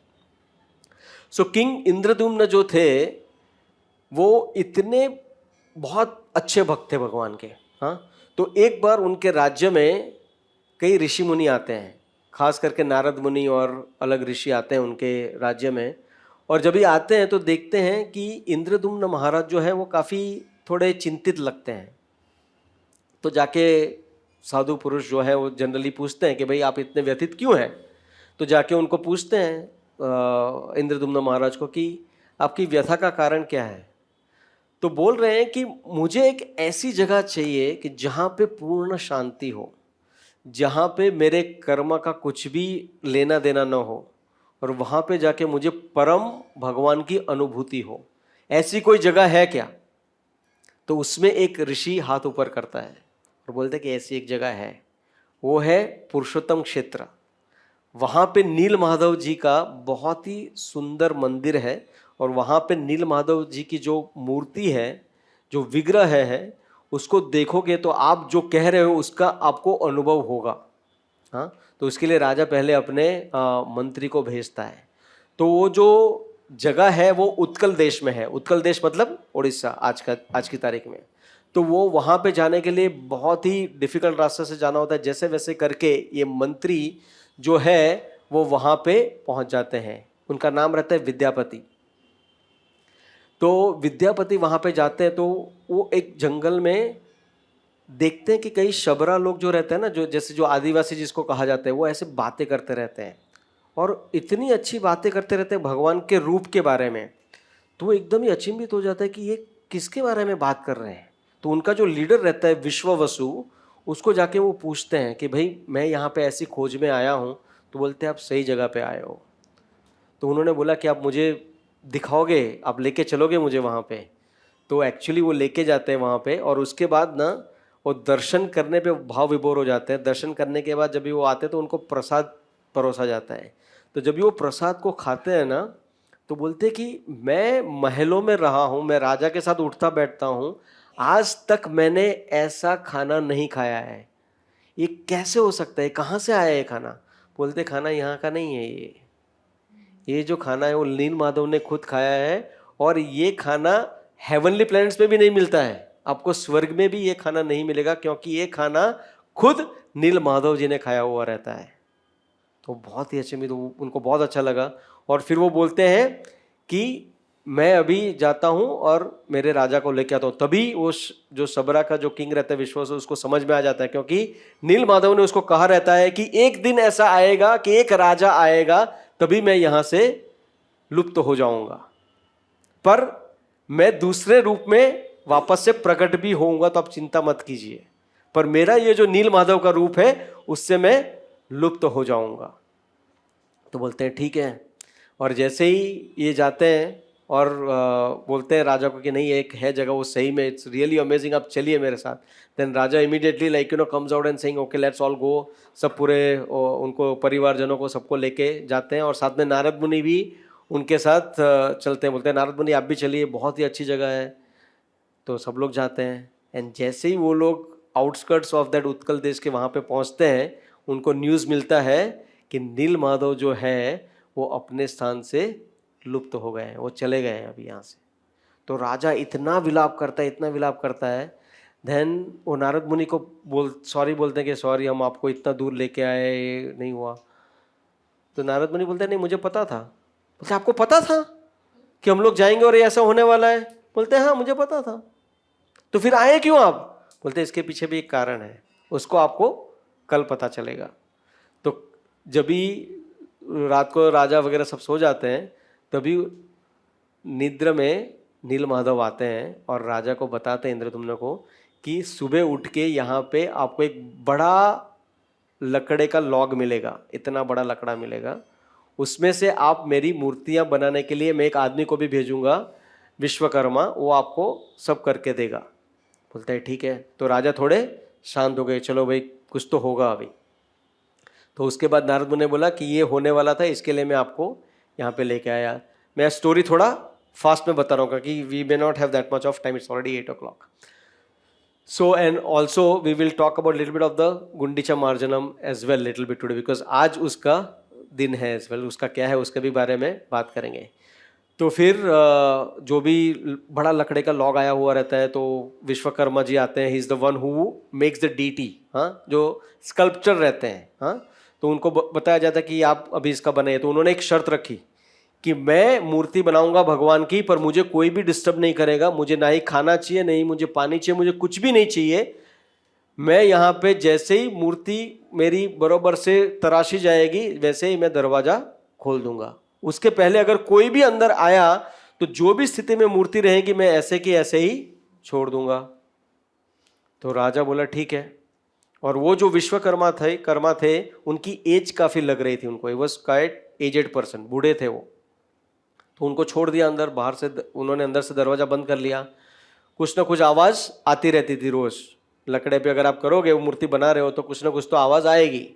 So king Indradyumna जो थे वो इतने बहुत अच्छे भक्त थे भगवान के। हाँ, तो एक बार उनके राज्य में कई ऋषि मुनि आते हैं, खास करके नारद मुनि और अलग ऋषि आते हैं उनके राज्य में। और जब ये आते हैं तो देखते हैं कि इंद्रदुम्न महाराज जो है वो काफ़ी थोड़े चिंतित लगते हैं। तो जाके साधु पुरुष जो है वो जनरली पूछते हैं कि भाई आप इतने व्यथित क्यों हैं? तो जाके उनको पूछते हैं इंद्रदुम्न महाराज को कि आपकी व्यथा का कारण क्या है? तो बोल रहे हैं कि मुझे एक ऐसी जगह चाहिए कि जहाँ पे पूर्ण शांति हो, जहाँ पे मेरे कर्म का कुछ भी लेना देना न हो, और वहाँ पे जाके मुझे परम भगवान की अनुभूति हो। ऐसी कोई जगह है क्या? तो उसमें एक ऋषि हाथ ऊपर करता है और बोलते कि ऐसी एक जगह है, वो है पुरुषोत्तम क्षेत्र। वहाँ पे नील माधव जी का बहुत ही सुंदर मंदिर है और वहाँ पे नील माधव जी की जो मूर्ति है, जो विग्रह है, उसको देखोगे तो आप जो कह रहे हो उसका आपको अनुभव होगा। हाँ, तो उसके लिए राजा पहले अपने मंत्री को भेजता है। तो वो जो जगह है वो उत्कल देश में है। उत्कल देश मतलब उड़ीसा आज की तारीख में। तो वो वहाँ पे जाने के लिए बहुत ही डिफिकल्ट रास्ते से जाना होता है। जैसे वैसे करके ये मंत्री जो है वो वहाँ पे पहुँच जाते हैं। उनका नाम रहता है विद्यापति। तो विद्यापति वहाँ पे जाते हैं तो वो एक जंगल में देखते हैं कि कई शबरा लोग जो रहते हैं ना, जो जैसे जो आदिवासी जिसको कहा जाता है, वो ऐसे बातें करते रहते हैं और इतनी अच्छी बातें करते रहते हैं भगवान के रूप के बारे में। तो वो एकदम ही अचंभित हो जाता है कि ये किसके बारे में बात कर रहे हैं। तो उनका जो लीडर रहता है विश्ववसु, उसको जाके वो पूछते हैं कि भाई मैं यहाँ पे ऐसी खोज में आया हूँ। तो बोलते हैं आप सही जगह पे आए हो। तो उन्होंने बोला कि आप मुझे दिखाओगे, आप लेके चलोगे मुझे वहाँ पे। तो एक्चुअली वो लेके जाते हैं वहाँ पे और उसके बाद ना वो दर्शन करने पे भाव विभोर हो जाते हैं। दर्शन करने के बाद जब भी वो आते हैं तो उनको प्रसाद परोसा जाता है। तो जब भी वो प्रसाद को खाते हैं ना तो बोलते हैं कि मैं महलों में रहा हूँ, मैं राजा के साथ उठता बैठता हूँ, आज तक मैंने ऐसा खाना नहीं खाया है। ये कैसे हो सकता है? कहाँ से आया ये खाना? बोलते खाना यहाँ का नहीं है, ये जो खाना है वो नील माधव ने खुद खाया है, और ये खाना हेवनली प्लैनेट्स में भी नहीं मिलता है, आपको स्वर्ग में भी ये खाना नहीं मिलेगा, क्योंकि ये खाना खुद नील माधव जी ने खाया हुआ रहता है। तो बहुत ही अच्छे, तो उनको बहुत अच्छा लगा। और फिर वो बोलते हैं कि मैं अभी जाता हूँ और मेरे राजा को लेके आता हूँ। तभी वो जो सबरा का जो किंग रहता है विश्व से, उसको समझ में आ जाता है, क्योंकि नील माधव ने उसको कहा रहता है कि एक दिन ऐसा आएगा कि एक राजा आएगा, तभी मैं यहाँ से लुप्त हो जाऊंगा, पर मैं दूसरे रूप में वापस से प्रकट भी होऊंगा, तो आप चिंता मत कीजिए, पर मेरा ये जो नील माधव का रूप है उससे मैं लुप्त हो जाऊंगा। तो बोलते हैं ठीक है। और जैसे ही ये जाते हैं और बोलते हैं राजा को कि नहीं, एक है जगह वो सही में इट्स रियली अमेजिंग, आप चलिए मेरे साथ। देन राजा immediately like comes out and saying okay let's all go. सब पूरे उनको परिवारजनों को सबको लेके जाते हैं, और साथ में नारद मुनि भी उनके साथ चलते हैं। बोलते हैं नारद मुनि आप भी चलिए, बहुत ही अच्छी जगह है। तो सब लोग जाते हैं, एंड जैसे ही वो लोग आउटस्कर्ट्स ऑफ दैट उत्कल देश के वहाँ पे पहुँचते हैं, उनको न्यूज़ मिलता है कि नील माधव जो है वो अपने स्थान से लुप्त हो गए हैं, वो चले गए हैं अभी यहाँ से। तो राजा इतना विलाप करता है, इतना विलाप करता है। देन वो नारद मुनि को सॉरी बोलते हैं कि सॉरी, हम आपको इतना दूर लेके आए, ये नहीं हुआ। तो नारद मुनि बोलते हैं नहीं, मुझे पता था। बोलते आपको पता था कि हम लोग जाएंगे और ये ऐसा होने वाला है? बोलते हैं हाँ मुझे पता था। तो फिर आए क्यों आप? बोलते इसके पीछे भी एक कारण है, उसको आपको कल पता चलेगा। तो जब भी रात को राजा वगैरह सब सो जाते हैं, तभी निद्र में नील माधव आते हैं और राजा को बताते हैं इंद्रदुम्न को कि सुबह उठ के यहाँ पे आपको एक बड़ा लकड़े का लॉग मिलेगा, इतना बड़ा लकड़ा मिलेगा, उसमें से आप मेरी मूर्तियाँ बनाने के लिए मैं एक आदमी को भी भेजूंगा, विश्वकर्मा, वो आपको सब करके देगा। बोलते हैं ठीक है। तो राजा थोड़े शांत हो गए, चलो भाई कुछ तो होगा अभी। तो उसके बाद नारद मुनि ने बोला कि ये होने वाला था, इसके लिए मैं आपको यहाँ पे लेके आया। मैं स्टोरी थोड़ा फास्ट में बता रहा हूँ कि we may not have that much of time, it's already 8 o'clock. So and also we will talk about little bit of the Gundicha Marjanam as well little bit today, because आज उसका दिन है as well, उसका क्या है उसके भी बारे में बात करेंगे। तो फिर जो भी बड़ा लकड़े का लॉग आया हुआ रहता है, तो विश्वकर्मा जी आते हैं, he is the one who makes the deity, हाँ, जो स्कल्पचर रहते हैं, हाँ, तो उनको बताया जाता है कि आप अभी इसका बने। तो उन्होंने एक शर्त रखी कि मैं मूर्ति बनाऊंगा भगवान की, पर मुझे कोई भी डिस्टर्ब नहीं करेगा, मुझे ना ही खाना चाहिए, नहीं मुझे पानी चाहिए, मुझे कुछ भी नहीं चाहिए। मैं यहाँ पे जैसे ही मूर्ति मेरी बराबर से तराशी जाएगी, वैसे ही मैं दरवाज़ा खोल दूंगा। उसके पहले अगर कोई भी अंदर आया तो जो भी स्थिति में मूर्ति रहेगी मैं ऐसे की ऐसे ही छोड़ दूंगा। तो राजा बोला ठीक है। और वो जो विश्वकर्मा थे उनकी एज काफ़ी लग रही थी उनको, वॉज क्वाइट एजेड पर्सन, बूढ़े थे वो। तो उनको छोड़ दिया अंदर, बाहर से उन्होंने अंदर से दरवाज़ा बंद कर लिया। कुछ ना कुछ आवाज़ आती रहती थी रोज़, लकड़े पे अगर आप करोगे, वो मूर्ति बना रहे हो तो कुछ ना कुछ तो आवाज़ आएगी।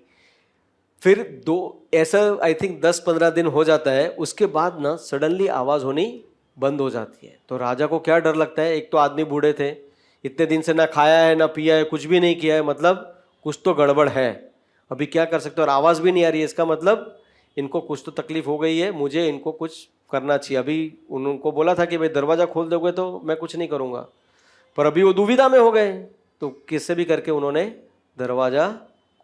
फिर ऐसा आई थिंक 10-15 दिन हो जाता है, उसके बाद ना सडनली आवाज़ होनी बंद हो जाती है। तो राजा को क्या डर लगता है, एक तो आदमी बूढ़े थे, इतने दिन से ना खाया है ना पिया है, कुछ भी नहीं किया है, मतलब कुछ तो गड़बड़ है, अभी क्या कर सकते हो, और आवाज़ भी नहीं आ रही है, इसका मतलब इनको कुछ तो तकलीफ हो गई है, मुझे इनको कुछ करना चाहिए। अभी उनको बोला था कि भाई दरवाज़ा खोल दोगे तो मैं कुछ नहीं करूँगा, पर अभी वो दुविधा में हो गए। तो किससे भी करके उन्होंने दरवाज़ा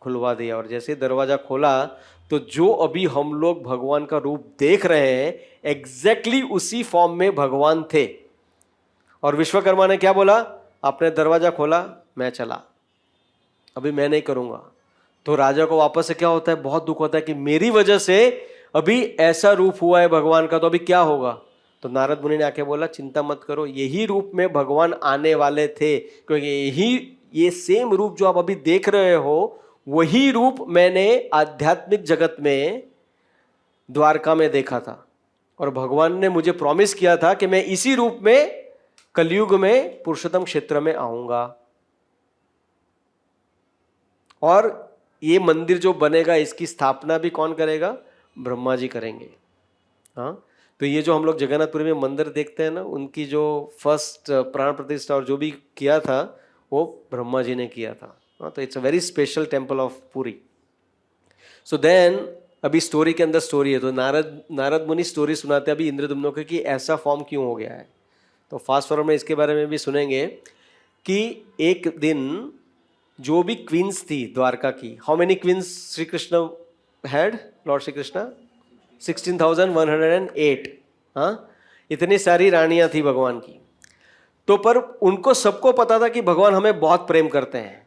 खुलवा दिया, और जैसे दरवाज़ा खोला तो जो अभी हम लोग भगवान का रूप देख रहे हैं एग्जैक्टली उसी फॉर्म में भगवान थे। और विश्वकर्मा ने क्या बोला, आपने दरवाज़ा खोला, मैं चला, अभी मैं नहीं करूँगा। तो राजा को वापस से क्या होता है, बहुत दुख होता है कि मेरी वजह से अभी ऐसा रूप हुआ है भगवान का, तो अभी क्या होगा। तो नारद मुनि ने आके बोला चिंता मत करो, यही रूप में भगवान आने वाले थे, क्योंकि ये सेम रूप जो आप अभी देख रहे हो वही रूप मैंने आध्यात्मिक जगत में द्वारका में देखा था, और भगवान ने मुझे प्रॉमिस किया था कि मैं इसी रूप में कलयुग में पुरुषोत्तम क्षेत्र में आऊंगा, और ये मंदिर जो बनेगा इसकी स्थापना भी कौन करेगा, ब्रह्मा जी करेंगे। हाँ, तो ये जो हम लोग जगन्नाथपुरी में मंदिर देखते हैं ना, उनकी जो फर्स्ट प्राण प्रतिष्ठा और जो भी किया था वो ब्रह्मा जी ने किया था। हाँ, तो it's a very special temple of Puri. So then अभी स्टोरी के अंदर स्टोरी है, तो नारद मुनि स्टोरी सुनाते हैं अभी इंद्रदुम्नों को कि ऐसा फॉर्म क्यों हो गया है। तो फास्ट फॉरवर्ड में इसके बारे में भी सुनेंगे कि एक दिन जो भी क्वींस थी द्वारका की, how many queens Shri Krishna had, lord Shri Krishna 16,108, हाँ, इतनी सारी रानियां थी भगवान की। तो पर उनको सबको पता था कि भगवान हमें बहुत प्रेम करते हैं,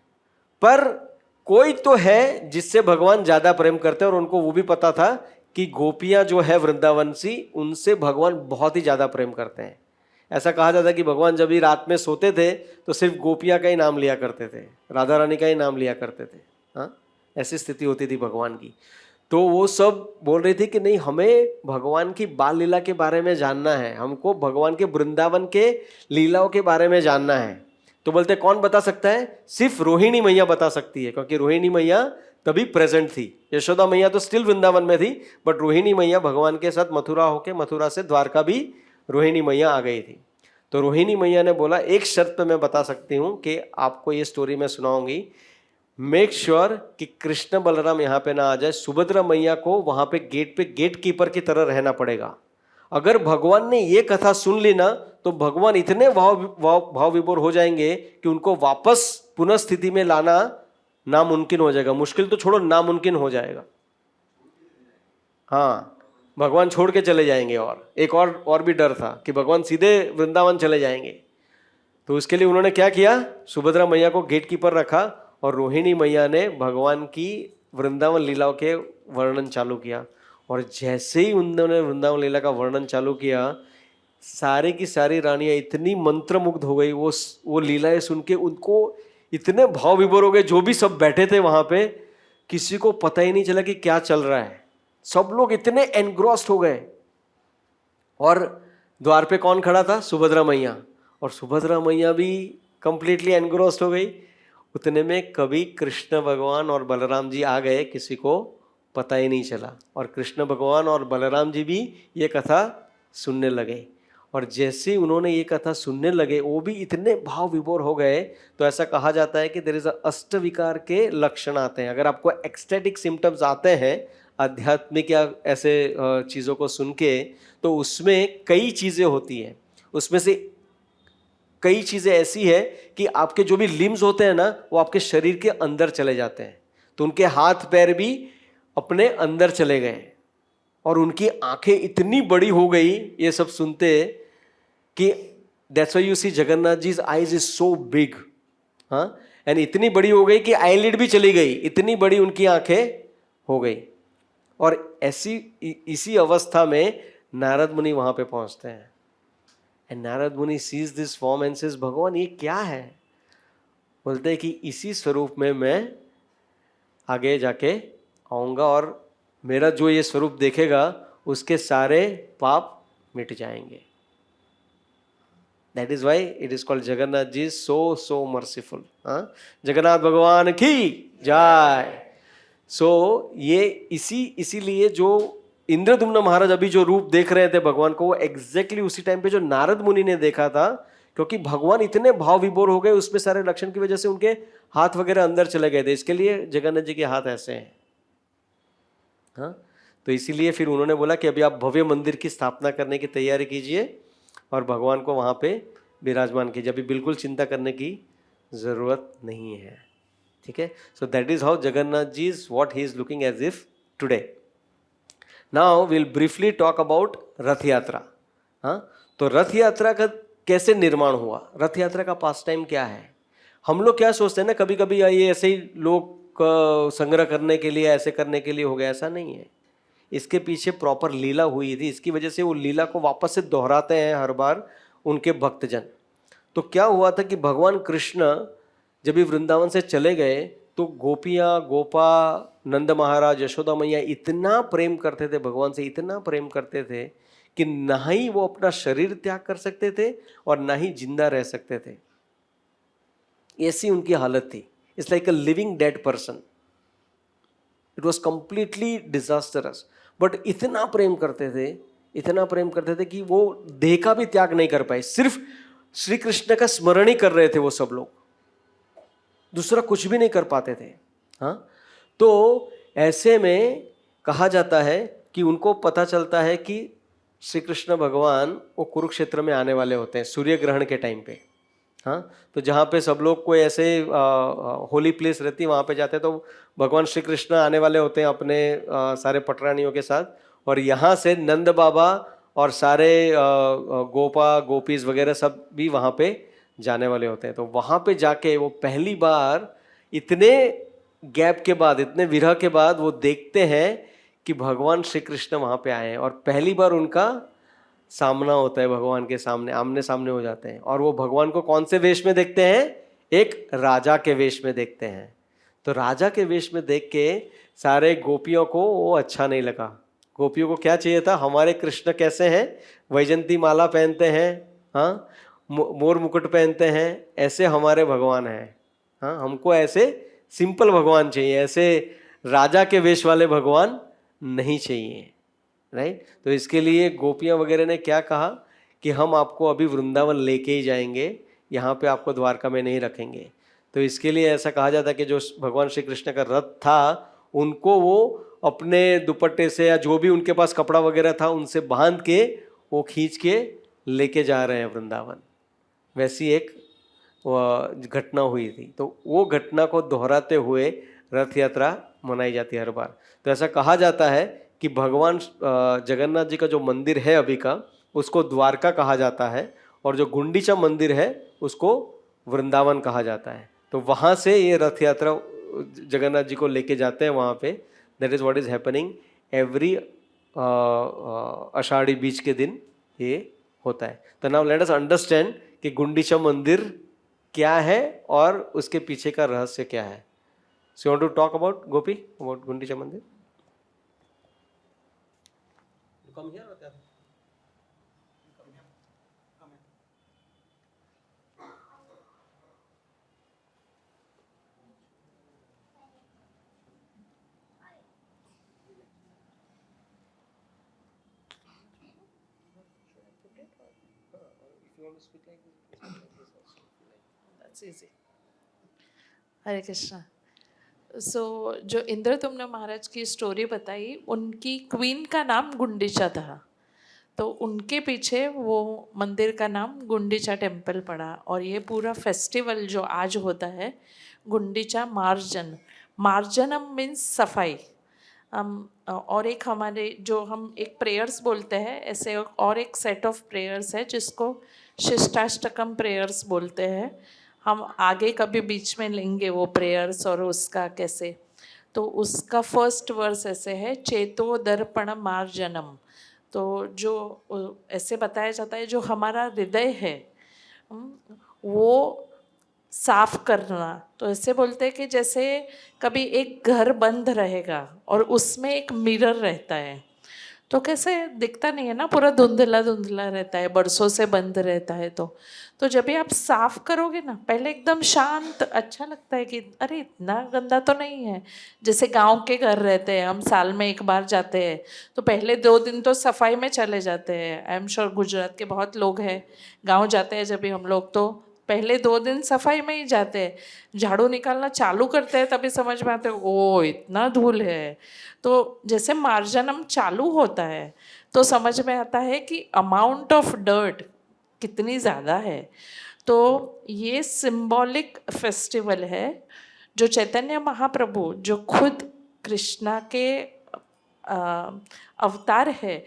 पर कोई तो है जिससे भगवान ज्यादा प्रेम करते हैं, और उनको वो भी पता था कि गोपियां जो है वृंदावनसी, उनसे भगवान बहुत ही ज्यादा प्रेम करते हैं। ऐसा कहा जाता है कि भगवान जब भी रात में सोते थे तो सिर्फ गोपियां का ही नाम लिया करते थे, राधा रानी का ही नाम लिया करते थे, हाँ, ऐसी स्थिति होती थी भगवान की। तो वो सब बोल रही थी कि नहीं, हमें भगवान की बाल लीला के बारे में जानना है, हमको भगवान के वृंदावन के लीलाओं के बारे में जानना है। तो बोलते कौन बता सकता है, सिर्फ रोहिणी मैया बता सकती है, क्योंकि रोहिणी मैया तभी प्रेजेंट थी। यशोदा मैया तो स्टिल वृंदावन में थी, बट रोहिणी मैया भगवान के साथ मथुरा होके, मथुरा से द्वारका भी रोहिणी मैया आ गई थी। तो रोहिणी मैया ने बोला एक शर्त पे मैं बता सकती हूँ कि आपको ये स्टोरी मैं सुनाऊंगी, मेक श्योर कि कृष्ण बलराम यहाँ पे ना आ जाए, सुभद्रा मैया को वहां पे गेट कीपर की तरह रहना पड़ेगा। अगर भगवान ने ये कथा सुन ली ना, तो भगवान इतने भाव विभोर हो जाएंगे कि उनको वापस पुनः स्थिति में लाना नामुमकिन हो जाएगा। मुश्किल तो छोड़ो, नामुमकिन हो जाएगा। हाँ, भगवान छोड़ के चले जाएंगे। और एक और भी डर था कि भगवान सीधे वृंदावन चले जाएंगे। तो उसके लिए उन्होंने क्या किया, सुभद्रा मैया को गेट कीपर रखा, और रोहिणी मैया ने भगवान की वृंदावन लीलाओं के वर्णन चालू किया। और जैसे ही उन्होंने वृंदावन लीला का वर्णन चालू किया, सारी की सारी रानियां इतनी मंत्रमुग्ध हो गई वो लीलाएं सुन के, उनको इतने भाव विभोर हो गए। जो भी सब बैठे थे वहां पे, किसी को पता ही नहीं चला कि क्या चल रहा है, सब लोग इतने एनग्रॉस्ड हो गए। और द्वार पे कौन खड़ा था, सुभद्रा मैया, और सुभद्रा मैया भी कंप्लीटली एनग्रॉस्ड हो गई। उतने में कभी कृष्ण भगवान और बलराम जी आ गए, किसी को पता ही नहीं चला। और कृष्ण भगवान और बलराम जी भी ये कथा सुनने लगे। और जैसे उन्होंने ये कथा सुनने लगे, वो भी इतने भाव विभोर हो गए। तो ऐसा कहा जाता है कि देयर इज अष्ट विकार के लक्षण आते हैं। अगर आपको एक्सटेटिक सिम्टम्स आते हैं आध्यात्मिक या ऐसे चीज़ों को सुन के, तो उसमें कई चीज़ें होती हैं। उसमें से कई चीज़ें ऐसी है कि आपके जो भी लिम्स होते हैं ना, वो आपके शरीर के अंदर चले जाते हैं। तो उनके हाथ पैर भी अपने अंदर चले गए, और उनकी आंखें इतनी बड़ी हो गई ये सब सुनते कि that's why you see Jagannath ji's eyes is so big, हाँ, एंड इतनी बड़ी हो गई कि आईलिड भी चली गई, इतनी बड़ी उनकी आंखें हो गई। और इसी अवस्था में नारद मुनि वहां पे पहुंचते हैं। And Narad Muni sees this form and says, भगवान ये क्या है? बोलते हैं कि इसी स्वरूप में मैं आगे जाके आऊंगा, और मेरा जो ये स्वरूप देखेगा उसके सारे पाप मिट जाएंगे। That is why it is called Jagannath ji so merciful. हाँ, जगन्नाथ भगवान की जय। सो ये इसीलिए जो इंद्रदुम्न महाराज अभी जो रूप देख रहे थे भगवान को, वो एग्जैक्टली उसी टाइम पे जो नारद मुनि ने देखा था। क्योंकि भगवान इतने भाव विभोर हो गए उसमें सारे लक्षण की वजह से, उनके हाथ वगैरह अंदर चले गए थे। इसके लिए जगन्नाथ जी के हाथ ऐसे हैं। हाँ, तो इसीलिए फिर उन्होंने बोला कि अभी आप भव्य मंदिर की स्थापना करने की तैयारी कीजिए और भगवान को वहाँ पे विराजमान कीजिए। अभी बिल्कुल चिंता करने की ज़रूरत नहीं है। ठीक है, so that is how Jagannath ji is what he is looking as if today. Now will briefly talk about Rath Yatra. हाँ, तो रथ यात्रा का कैसे निर्माण हुआ, रथ यात्रा का पास टाइम क्या है? हम लोग क्या सोचते हैं ना, कभी कभी ये ऐसे ही लोग संग्रह करने के लिए, ऐसे करने के लिए हो गया, ऐसा नहीं है। इसके पीछे प्रॉपर लीला हुई थी, इसकी वजह से वो लीला को वापस से दोहराते हैं हर बार उनके भक्तजन। तो क्या हुआ था कि भगवान कृष्ण जब भी वृंदावन से चले गए, तो गोपियाँ, गोपा, नंद महाराज, यशोदा मैया इतना प्रेम करते थे भगवान से, इतना प्रेम करते थे कि ना ही वो अपना शरीर त्याग कर सकते थे और ना ही जिंदा रह सकते थे। ऐसी उनकी हालत थी। It's like a living dead person. It was completely disastrous. But इतना प्रेम करते थे, इतना प्रेम करते थे कि वो देह का भी त्याग नहीं कर पाए। सिर्फ श्री कृष्ण का स्मरण ही कर रहे थे वो सब लोग, दूसरा कुछ भी नहीं कर पाते थे। हाँ, तो ऐसे में कहा जाता है कि उनको पता चलता है कि श्री कृष्ण भगवान वो कुरुक्षेत्र में आने वाले होते हैं सूर्य ग्रहण के टाइम पे। हाँ, तो जहाँ पे सब लोग कोई ऐसे होली प्लेस रहती है वहाँ पे जाते हैं, तो भगवान श्री कृष्ण आने वाले होते हैं अपने सारे पटरानियों के साथ, और यहाँ से नंद बाबा और सारे गोपा गोपीज वगैरह सब भी वहाँ पे जाने वाले होते हैं। तो वहाँ पे जाके वो पहली बार इतने गैप के बाद, इतने विरह के बाद वो देखते हैं कि भगवान श्री कृष्ण वहाँ पे आए हैं, और पहली बार उनका सामना होता है भगवान के सामने, आमने सामने हो जाते हैं। और वो भगवान को कौन से वेश में देखते हैं? एक राजा के वेश में देखते हैं। तो राजा के वेश में देख के सारे गोपियों को वो अच्छा नहीं लगा। गोपियों को क्या चाहिए था? हमारे कृष्ण कैसे हैं? वैजंती माला पहनते हैं, हाँ, मोर मुकुट पहनते हैं, ऐसे हमारे भगवान हैं। हाँ, हमको ऐसे सिंपल भगवान चाहिए, ऐसे राजा के वेश वाले भगवान नहीं चाहिए, राइट। तो इसके लिए गोपियाँ वगैरह ने क्या कहा कि हम आपको अभी वृंदावन लेके ही जाएंगे, यहाँ पे आपको द्वारका में नहीं रखेंगे। तो इसके लिए ऐसा कहा जाता है कि जो भगवान श्री कृष्ण का रथ था उनको वो अपने दुपट्टे से या जो भी उनके पास कपड़ा वगैरह था उनसे बांध के वो खींच के लेके जा रहे हैं वृंदावन। वैसी एक घटना हुई थी। तो वो घटना को दोहराते हुए रथ यात्रा मनाई जाती है हर बार। तो ऐसा कहा जाता है कि भगवान जगन्नाथ जी का जो मंदिर है अभी का, उसको द्वारका कहा जाता है, और जो गुंडीचा मंदिर है उसको वृंदावन कहा जाता है। तो वहाँ से ये रथ यात्रा जगन्नाथ जी को लेके जाते हैं वहाँ पे। That is what is happening every Ashadhi बीच के दिन ये होता है। तो नाउ लेट अस अंडरस्टैंड कि गुंडीचा मंदिर क्या है और उसके पीछे का रहस्य क्या है। So you want to talk about Gopi, about Gundicha Mandir? Come here or there? That's easy. हरे कृष्णा। सो जो इंद्र तुमने महाराज की स्टोरी बताई, उनकी क्वीन का नाम गुंडीचा था, तो उनके पीछे वो मंदिर का नाम गुंडीचा टेम्पल पड़ा। और ये पूरा फेस्टिवल जो आज होता है गुंडीचा मार्जनम मीन्स सफाई। और एक हमारे जो हम एक प्रेयर्स बोलते हैं, ऐसे और एक सेट ऑफ प्रेयर्स है जिसको शिष्टाष्टकम प्रेयर्स बोलते हैं। हम आगे कभी बीच में लेंगे वो प्रेयर्स और उसका कैसे। तो उसका फर्स्ट वर्स ऐसे है, चेतो दर्पण मार्जनम। तो जो ऐसे बताया जाता है जो हमारा हृदय है वो साफ करना। तो ऐसे बोलते हैं कि जैसे कभी एक घर बंद रहेगा और उसमें एक मिरर रहता है, तो कैसे दिखता नहीं है ना, पूरा धुंधला धुंधला रहता है, बरसों से बंद रहता है। तो जब भी आप साफ करोगे ना, पहले एकदम शांत अच्छा लगता है कि अरे इतना गंदा तो नहीं है। जैसे गांव के घर रहते हैं, हम साल में एक बार जाते हैं, तो पहले 2 दिन तो सफाई में चले जाते हैं। आई एम श्योर गुजरात के बहुत लोग हैं, गांव जाते हैं जब भी हम लोग, तो पहले 2 दिन सफाई में ही जाते हैं। झाड़ू निकालना चालू करते हैं तभी समझ में आते हैं ओ इतना धूल है। तो जैसे मार्जनम चालू होता है तो समझ में आता है कि अमाउंट ऑफ डर्ट कितनी ज़्यादा है। तो ये सिंबॉलिक फेस्टिवल है जो चैतन्य महाप्रभु, जो खुद कृष्णा के अवतार है,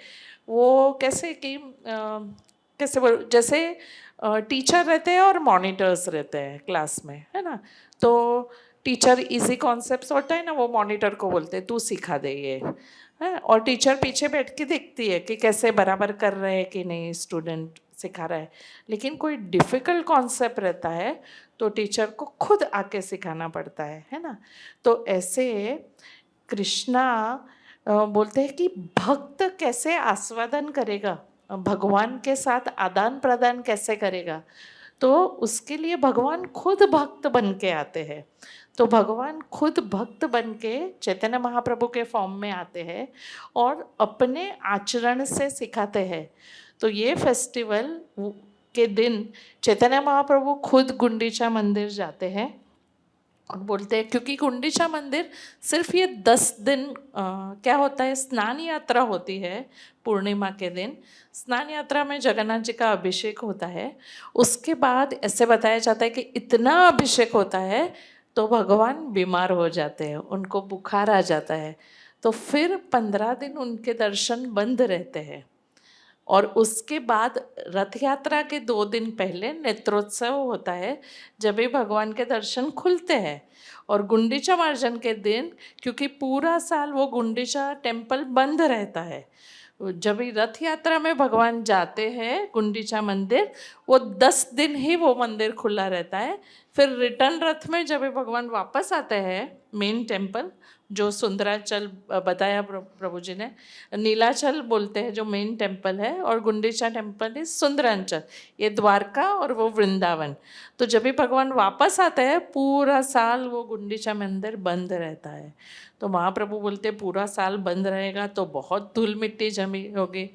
वो कैसे कि कैसे बोल, जैसे टीचर रहते हैं और मॉनिटर्स रहते हैं क्लास में, है ना। तो टीचर इजी कॉन्सेप्ट्स होता है ना, वो मॉनिटर को बोलते हैं तू सिखा दे ये, है। और टीचर पीछे बैठ के देखती है कि कैसे बराबर कर रहे हैं कि नहीं, स्टूडेंट सिखा रहा है। लेकिन कोई डिफ़िकल्ट कॉन्सेप्ट रहता है तो टीचर को खुद आके सिखाना पड़ता है ना। तो ऐसे कृष्णा बोलते हैं कि भक्त कैसे आस्वादन करेगा, भगवान के साथ आदान प्रदान कैसे करेगा, तो उसके लिए भगवान खुद भक्त बन के आते हैं। तो भगवान खुद भक्त बन के चैतन्य महाप्रभु के फॉर्म में आते हैं और अपने आचरण से सिखाते हैं। तो ये फेस्टिवल के दिन चैतन्य महाप्रभु खुद गुंडीचा मंदिर जाते हैं और बोलते हैं क्योंकि गुंडीचा मंदिर सिर्फ ये 10 दिन क्या होता है, स्नान यात्रा होती है पूर्णिमा के दिन। स्नान यात्रा में जगन्नाथ जी का अभिषेक होता है। उसके बाद ऐसे बताया जाता है कि इतना अभिषेक होता है तो भगवान बीमार हो जाते हैं, उनको बुखार आ जाता है, तो फिर 15 दिन उनके दर्शन बंद रहते हैं। और उसके बाद रथ यात्रा के 2 दिन पहले नेत्रोत्सव होता है, जब भी भगवान के दर्शन खुलते हैं। और गुंडीचा मार्जन के दिन, क्योंकि पूरा साल वो गुंडीचा टेम्पल बंद रहता है, जब भी रथ यात्रा में भगवान जाते हैं गुंडीचा मंदिर, वो 10 दिन ही वो मंदिर खुला रहता है। फिर रिटर्न रथ में जब भी भगवान वापस आते हैं मेन टेम्पल, जो सुंदराचल बताया प्रभु जी ने, नीलाचल बोलते हैं जो मेन टेम्पल है, और गुंडीचा टेम्पल इज सुंदरांचल, ये द्वारका और वो वृंदावन। तो जब भी भगवान वापस आते हैं पूरा साल वो गुंडीचा मंदिर बंद रहता है। तो महाप्रभु बोलते पूरा साल बंद रहेगा तो बहुत धूल मिट्टी जमी होगी।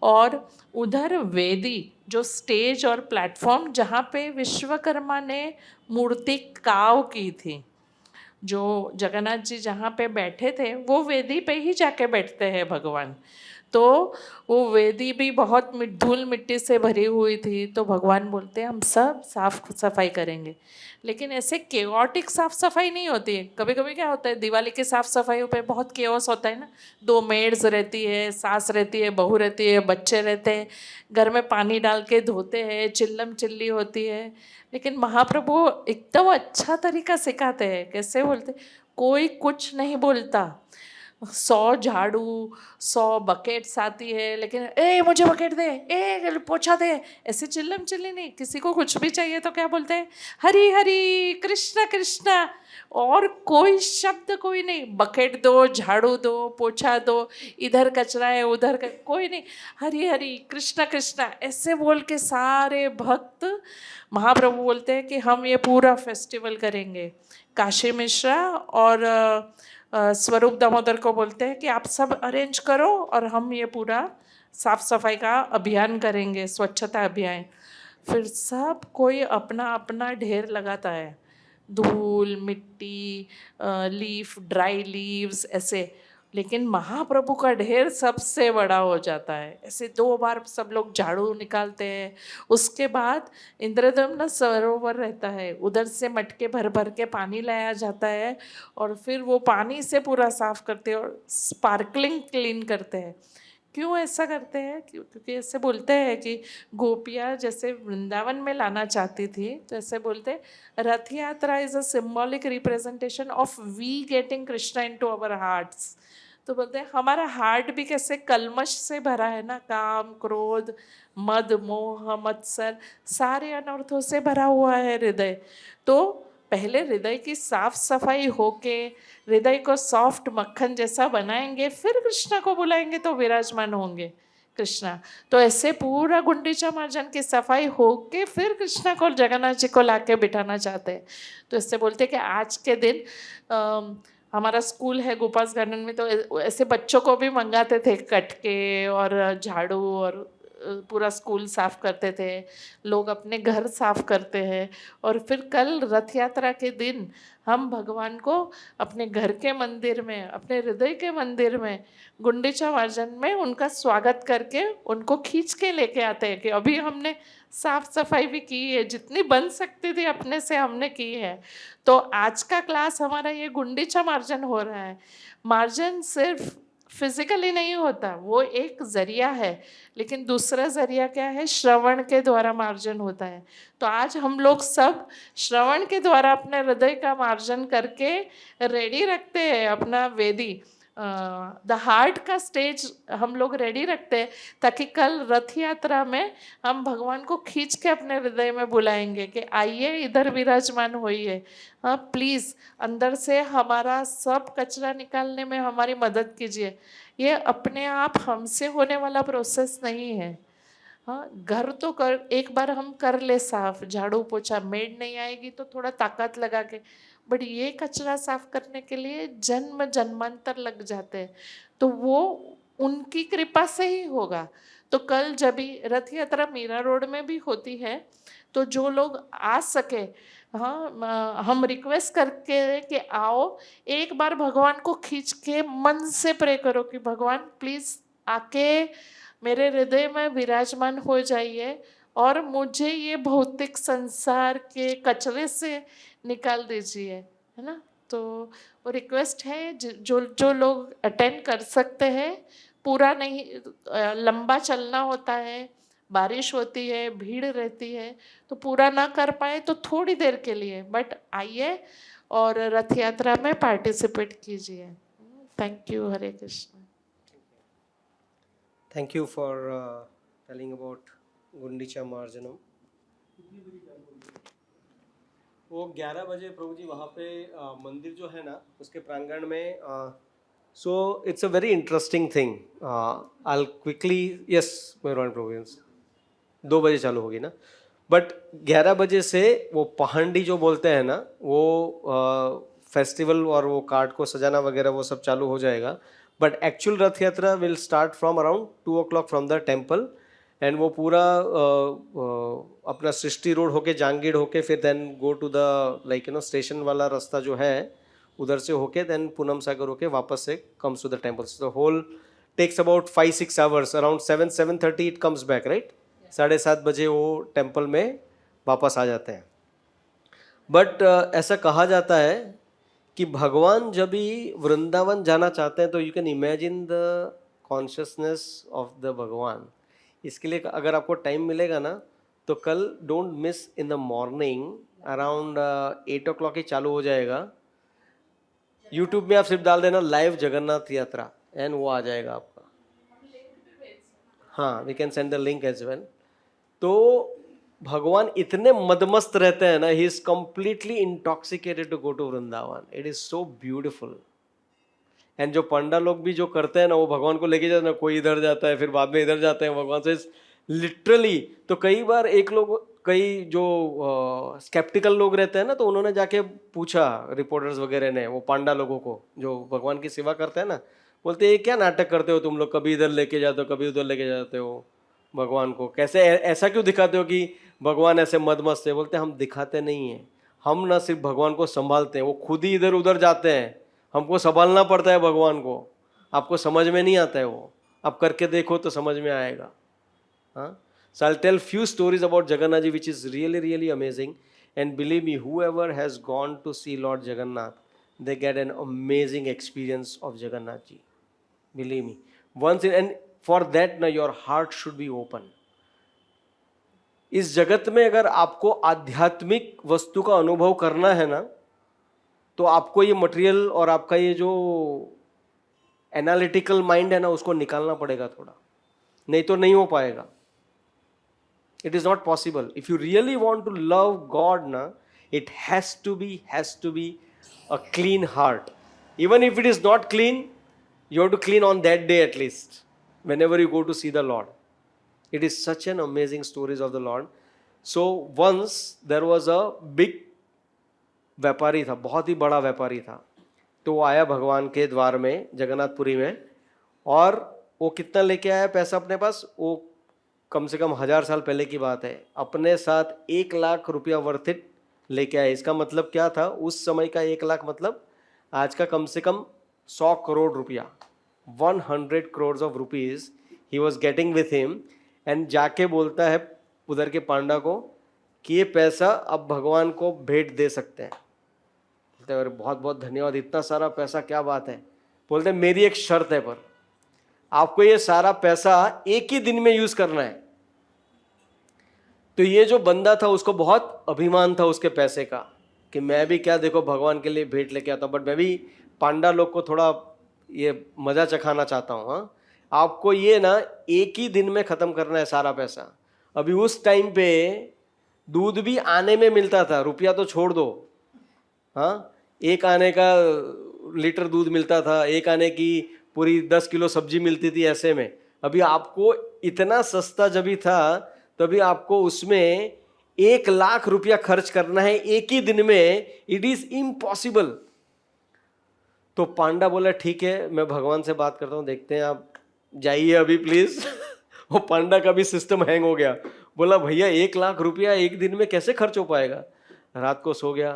और उधर वेदी, जो स्टेज और प्लेटफॉर्म जहाँ पे विश्वकर्मा ने मूर्ति काव की थी, जो जगन्नाथ जी जहाँ पे बैठे थे वो वेदी पे ही जाके बैठते हैं भगवान। तो वो वेदी भी बहुत धूल मिट्टी से भरी हुई थी, तो भगवान बोलते हम सब साफ सफाई करेंगे। लेकिन ऐसे केओटिक साफ सफाई नहीं होती है। कभी कभी क्या होता है, दिवाली की साफ सफाई पे बहुत केओस होता है ना, 2 मेड्स रहती है, सास रहती है, बहू रहती है, बच्चे रहते हैं, घर में पानी डाल के धोते हैं, चिल्लम चिल्ली होती है। लेकिन महाप्रभु एकदम अच्छा तरीका सिखाते हैं। कैसे बोलते, कोई कुछ नहीं बोलता, 100 झाड़ू 100 बकेट्स आती है, लेकिन ए मुझे बकेट दे, ए पोछा दे, ऐसे चिल्लम चिल्ली नहीं। किसी को कुछ भी चाहिए तो क्या बोलते हैं, हरी हरी कृष्णा कृष्णा, और कोई शब्द कोई नहीं, बकेट दो, झाड़ू दो, पोछा दो, इधर कचरा है उधर कोई नहीं, हरी हरी कृष्णा कृष्णा ऐसे बोल के सारे भक्त महाप्रभु बोलते हैं कि हम ये पूरा फेस्टिवल करेंगे। काशी मिश्रा और स्वरूप दामोदर को बोलते हैं कि आप सब अरेंज करो और हम ये पूरा साफ सफाई का अभियान करेंगे, स्वच्छता अभियान। फिर सब कोई अपना अपना ढेर लगाता है, धूल मिट्टी, लीफ, ड्राई लीव्स ऐसे। लेकिन महाप्रभु का ढेर सबसे बड़ा हो जाता है, ऐसे 2 बार सब लोग झाड़ू निकालते हैं। उसके बाद इंद्रदमन सरोवर रहता है, उधर से मटके भर भर के पानी लाया जाता है, और फिर वो पानी से पूरा साफ करते हैं और स्पार्कलिंग क्लीन करते हैं। क्यों ऐसा करते हैं, क्योंकि ऐसे बोलते हैं कि गोपियाँ जैसे वृंदावन में लाना चाहती थी, तो ऐसे बोलते Rath Yatra is a symbolic representation of we getting Krishna into our hearts. तो बोलते हैं हमारा हार्ट भी कैसे कलमश से भरा है ना, काम क्रोध मद मोह मत्सर सारे अनर्थों से भरा हुआ है हृदय। तो पहले हृदय की साफ सफाई होके हृदय को सॉफ्ट मक्खन जैसा बनाएंगे, फिर कृष्णा को बुलाएंगे तो विराजमान होंगे कृष्णा। तो ऐसे पूरा गुंडीचा मार्जन की सफाई होके फिर कृष्णा को जगन्नाथ जी को लाके बिठाना चाहते हैं। तो इससे बोलते हैं कि आज के दिन हमारा स्कूल है गोपास गार्डन में, तो ऐसे बच्चों को भी मंगाते थे कटके और झाड़ू, और पूरा स्कूल साफ करते थे, लोग अपने घर साफ करते हैं। और फिर कल रथ यात्रा के दिन हम भगवान को अपने घर के मंदिर में, अपने हृदय के मंदिर में, गुंडीचा मार्जन में उनका स्वागत करके उनको खींच के लेके आते हैं कि अभी हमने साफ सफाई भी की है, जितनी बन सकती थी अपने से हमने की है। तो आज का क्लास हमारा ये गुंडीचा मार्जन हो रहा है। मार्जन सिर्फ फिजिकली नहीं होता, वो एक जरिया है, लेकिन दूसरा जरिया क्या है, श्रवण के द्वारा मार्जन होता है। तो आज हम लोग सब श्रवण के द्वारा अपने हृदय का मार्जन करके रेडी रखते हैं अपना वेदी, द हार्ट का स्टेज हम लोग रेडी रखते हैं, ताकि कल रथ यात्रा में हम भगवान को खींच के अपने हृदय में बुलाएंगे कि आइए इधर विराजमान होइए। हाँ प्लीज़ अंदर से हमारा सब कचरा निकालने में हमारी मदद कीजिए। ये अपने आप हमसे होने वाला प्रोसेस नहीं है। हाँ घर तो कर, एक बार हम कर ले साफ, झाड़ू पोछा, मेड नहीं आएगी तो थोड़ा ताकत लगा के, बट ये कचरा साफ करने के लिए जन्म जन्मांतर लग जाते हैं, तो वो उनकी कृपा से ही होगा। तो तो कल जब भी रथ यात्रा मीरा रोड में भी होती है, तो जो लोग आ सके, हाँ, हम रिक्वेस्ट करके कि आओ, एक बार भगवान को खींच के मन से प्रे करो कि भगवान प्लीज आके मेरे हृदय में विराजमान हो जाइए और मुझे ये भौतिक संसार के कचरे से निकाल दीजिए, है ना। तो वो रिक्वेस्ट है, जो जो लोग अटेंड कर सकते हैं, पूरा नहीं, लंबा चलना होता है, बारिश होती है, भीड़ रहती है, तो पूरा ना कर पाए तो थोड़ी देर के लिए बट आइए और रथ यात्रा में पार्टिसिपेट कीजिए। Thank you. Hare Krishna. Thank you for telling about Gundicha Marjanam. वो 11 बजे प्रभु जी वहाँ पे मंदिर जो है ना उसके प्रांगण में, so it's a very interesting thing. I quickly, yes मेहरबान प्रभु, 2 बजे चालू होगी ना, बट 11 बजे से वो पहांडी जो बोलते हैं ना, वो फेस्टिवल और वो कार्ड को सजाना वगैरह वो सब चालू हो जाएगा। But actual Rath Yatra will start from around 2 o'clock from the temple, and वो पूरा अपना सृष्टि रोड होके जांगीड़ होके फिर then go to the like station वाला रास्ता जो है उधर से होके देन पूनम सागर होके वापस से comes to the temple. The whole takes about 5-6 hours, around 7-7:30 it comes back, right. 7:30 बजे वो टेम्पल में वापस आ जाते हैं। बट ऐसा कहा जाता है कि भगवान जब भी वृंदावन जाना चाहते हैं तो you can imagine the consciousness of the भगवान। इसके लिए अगर आपको टाइम मिलेगा ना तो कल don't miss, in the morning around 8 o'clock ही चालू हो जाएगा। यूट्यूब में आप सिर्फ डाल देना लाइव जगन्नाथ यात्रा एंड वो आ जाएगा आपका। हाँ, we can send the link as well. तो भगवान इतने मदमस्त रहते हैं ना, he is completely intoxicated to go to Vrindavan. It is so beautiful. And जो पंडा लोग भी जो करते हैं ना, वो भगवान को लेके जाते हैं ना, कोई इधर जाता है फिर बाद में इधर जाते हैं भगवान से, लिटरली। तो कई बार कई जो स्केप्टिकल लोग रहते हैं ना, तो उन्होंने जाके पूछा रिपोर्टर्स वगैरह ने वो पांडा लोगों को जो भगवान की सेवा करते हैं ना, बोलते ये क्या नाटक करते हो तुम लोग, कभी इधर लेके जाते हो कभी उधर लेके जाते हो भगवान को, कैसे ऐसा क्यों दिखाते हो कि भगवान ऐसे मदमस्त है। बोलते हम दिखाते नहीं हैं, हम ना सिर्फ भगवान को संभालते हैं, वो खुद ही इधर उधर जाते हैं, हमको संभालना पड़ता है भगवान को। आपको समझ में नहीं आता है वो, आप करके देखो तो समझ में आएगा। हाँ, so I'll tell few stories about Jagannath ji which is really really amazing, and believe me, whoever has gone to see Lord Jagannath, they get an amazing experience of Jagannath ji, believe me, once in, and for that na your heart should be open। इस जगत में अगर आपको आध्यात्मिक वस्तु का अनुभव करना है ना, तो आपको ये मटेरियल और आपका ये जो एनालिटिकल माइंड है ना उसको निकालना पड़ेगा थोड़ा, नहीं तो नहीं हो पाएगा। It is not possible. If you really want to love God na, it has to be a clean heart. Even if it is not clean, you have to clean on that day at least, whenever you go to see the Lord. It is such an amazing stories of the Lord. So once there was a big व्यापारी था, बहुत ही बड़ा व्यापारी था, तो वो आया भगवान के द्वार में जगन्नाथपुरी में, और वो कितना लेके आया पैसा अपने पास, वो कम से कम 1000 साल पहले की बात है, अपने साथ 1 लाख रुपया वर्थ इट लेके आए। इसका मतलब क्या था, उस समय का 1 लाख मतलब आज का कम से कम 100 करोड़ रुपया, 100 crores of rupees he was getting with him. And जाके बोलता है उधर के पांडा को कि ये पैसा अब भगवान को भेंट दे सकते हैं। बोलते हैं अरे बहुत बहुत धन्यवाद, इतना सारा पैसा, क्या बात है। बोलते हैं मेरी एक शर्त है, पर आपको ये सारा पैसा एक ही दिन में यूज करना है। तो ये जो बंदा था उसको बहुत अभिमान था उसके पैसे का, कि मैं भी क्या देखो भगवान के लिए भेंट लेके आता हूँ, बट मैं भी पांडा लोग को थोड़ा ये मजा चखाना चाहता हूँ। हाँ, आपको ये ना एक ही दिन में खत्म करना है सारा पैसा। अभी उस टाइम पे दूध भी आने में मिलता था, रुपया तो छोड़ दो। हाँ, 1 आने का लीटर दूध मिलता था, 1 आने की पूरी 10 किलो सब्जी मिलती थी। ऐसे में अभी आपको इतना सस्ता जब भी था, तभी आपको उसमें 1 लाख रुपया खर्च करना है एक ही दिन में। It is impossible. तो पांडा बोला ठीक है, मैं भगवान से बात करता हूँ, देखते हैं, आप जाइए अभी प्लीज। वो पांडा का भी सिस्टम हैंग हो गया। बोला भैया 1,00,000 रुपया एक दिन में कैसे खर्च हो पाएगा। रात को सो गया,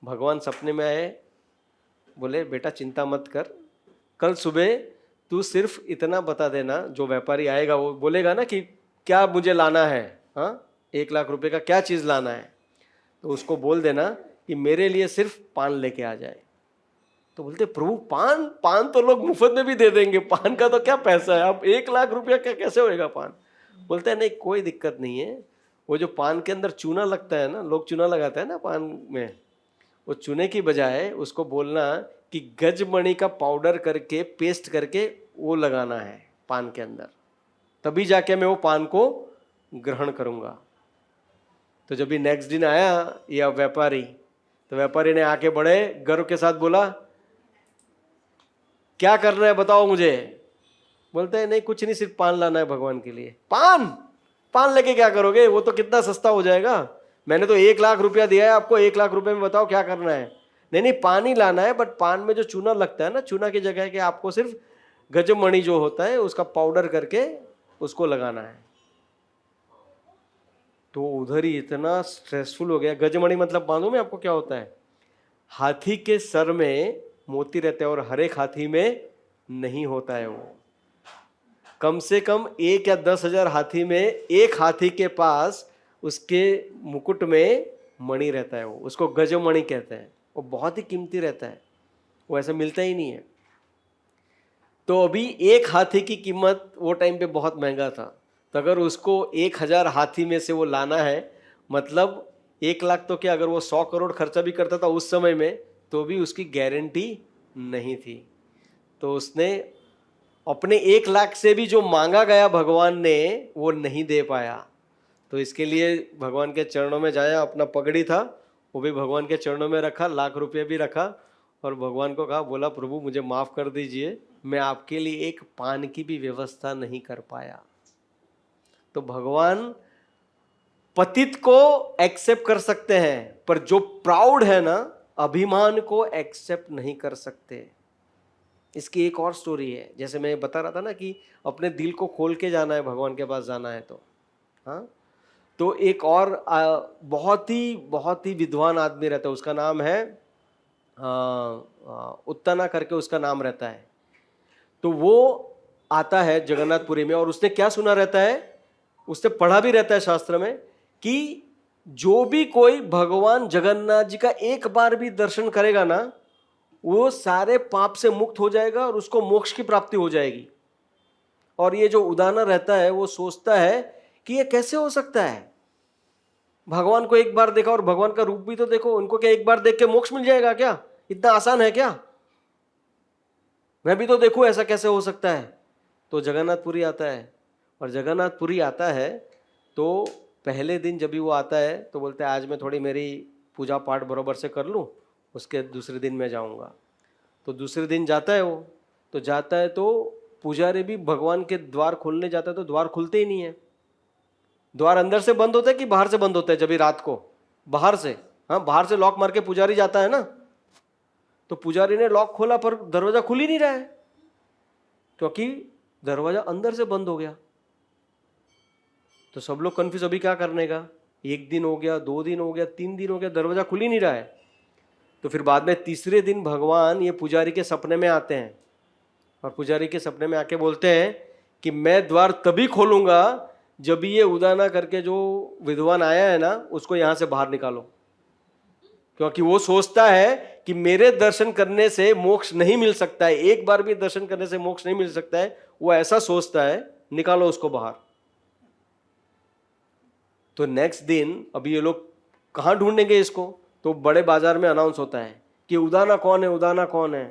भगवान सपने में आए, बोले बेटा चिंता मत कर, कल सुबह तू सिर्फ इतना बता देना, जो व्यापारी आएगा वो बोलेगा ना कि क्या मुझे लाना है, हाँ 1,00,000 रुपये का क्या चीज़ लाना है, तो उसको बोल देना कि मेरे लिए सिर्फ पान लेके आ जाए। तो बोलते प्रभु पान तो लोग मुफ्त में भी दे देंगे, पान का तो क्या पैसा है, अब 1,00,000 रुपया क्या कैसे होएगा पान। बोलते हैं नहीं कोई दिक्कत नहीं है, वो जो पान के अंदर चूना लगता है ना, लोग चूना लगाते हैं ना पान में, वो चूने की बजाय उसको बोलना कि गजमणि का पाउडर करके पेस्ट करके वो लगाना है पान के अंदर, तभी जाके मैं वो पान को ग्रहण करूँगा। तो जब भी नेक्स्ट दिन आया यह व्यापारी, तो व्यापारी ने आके बड़े गर्व के साथ बोला क्या करना है बताओ मुझे। बोलते हैं नहीं कुछ नहीं, सिर्फ पान लाना है भगवान के लिए। पान लेके क्या करोगे, वो तो कितना सस्ता हो जाएगा, मैंने तो 1,00,000 रुपया दिया है आपको, 1,00,000 रुपये में बताओ क्या करना है। नहीं पान ही लाना है, बट पान में जो चूना लगता है ना, चूना की जगह के आपको सिर्फ गजमणि जो होता है उसका पाउडर करके उसको लगाना है। तो उधर ही इतना स्ट्रेसफुल हो गया। गजमणि मतलब मालूम है आपको क्या होता है, हाथी के सर में मोती रहते हैं और हर एक हाथी में नहीं होता है वो। कम से कम 1 या 10,000 हाथी में एक हाथी के पास उसके मुकुट में मणि रहता है, वो उसको गजमणि कहते हैं। वो बहुत ही कीमती रहता है, वो ऐसा मिलता ही नहीं है। तो अभी एक हाथी की कीमत वो टाइम पे बहुत महंगा था, तो अगर उसको 1,000 हाथी में से वो लाना है, मतलब 1,00,000 तो क्या, अगर वो 100 करोड़ खर्चा भी करता था उस समय में, तो भी उसकी गारंटी नहीं थी। तो उसने अपने 1,00,000 से भी जो मांगा गया भगवान ने वो नहीं दे पाया। तो इसके लिए भगवान के चरणों में जाया, अपना पगड़ी था वो भी भगवान के चरणों में रखा, 1,00,000 रुपये भी रखा और भगवान को कहा, बोला प्रभु मुझे माफ़ कर दीजिए, मैं आपके लिए एक पान की भी व्यवस्था नहीं कर पाया। तो भगवान पतित को एक्सेप्ट कर सकते हैं, पर जो प्राउड है ना, अभिमान को एक्सेप्ट नहीं कर सकते। इसकी एक और स्टोरी है, जैसे मैं बता रहा था ना कि अपने दिल को खोल के जाना है, भगवान के पास जाना है, तो हाँ, तो एक और बहुत ही विद्वान आदमी रहता है, उसका नाम है उत्तना करके उसका नाम रहता है। तो वो आता है जगन्नाथपुरी में, और उसने क्या सुना रहता है, उसने पढ़ा भी रहता है शास्त्र में कि जो भी कोई भगवान जगन्नाथ जी का एक बार भी दर्शन करेगा ना, वो सारे पाप से मुक्त हो जाएगा और उसको मोक्ष की प्राप्ति हो जाएगी। और ये जो उदाना रहता है वो सोचता है कि ये कैसे हो सकता है, भगवान को एक बार देखा और भगवान का रूप भी तो देखो, उनको क्या एक बार देख के मोक्ष मिल जाएगा क्या, इतना आसान है क्या, मैं भी तो देखूं ऐसा कैसे हो सकता है। तो जगन्नाथपुरी आता है, और जगन्नाथपुरी आता है तो पहले दिन जब भी वो आता है तो बोलते हैं आज मैं थोड़ी मेरी पूजा पाठ बराबर से कर लूँ, उसके दूसरे दिन मैं जाऊँगा। तो दूसरे दिन जाता है वो, तो जाता है तो पुजारी भी भगवान के द्वार खोलने जाता है तो द्वार खुलते ही नहीं है। द्वार अंदर से बंद होता है कि बाहर से बंद होता है, जब भी रात को बाहर से, हाँ बाहर से लॉक मार के पुजारी जाता है ना, तो पुजारी ने लॉक खोला पर दरवाजा खुल ही नहीं रहा है, क्योंकि दरवाजा अंदर से बंद हो गया। तो सब लोग कन्फ्यूज, अभी क्या करने का, 1 दिन हो गया, 2 दिन हो गया, 3 दिन हो गया, दरवाजा खुल ही नहीं रहा है। तो फिर बाद में तीसरे दिन भगवान ये पुजारी के सपने में आते हैं, और पुजारी के सपने में आके बोलते हैं कि मैं द्वार तभी खोलूंगा जब ये उदाना करके जो विद्वान आया है ना, उसको यहाँ से बाहर निकालो, क्योंकि वो सोचता है कि मेरे दर्शन करने से मोक्ष नहीं मिल सकता है, एक बार भी दर्शन करने से मोक्ष नहीं मिल सकता है, वो ऐसा सोचता है, निकालो उसको बाहर। तो नेक्स्ट दिन अभी ये लोग कहाँ ढूंढेंगे इसको, तो बड़े बाजार में अनाउंस होता है कि उदाना कौन है, उदाना कौन है।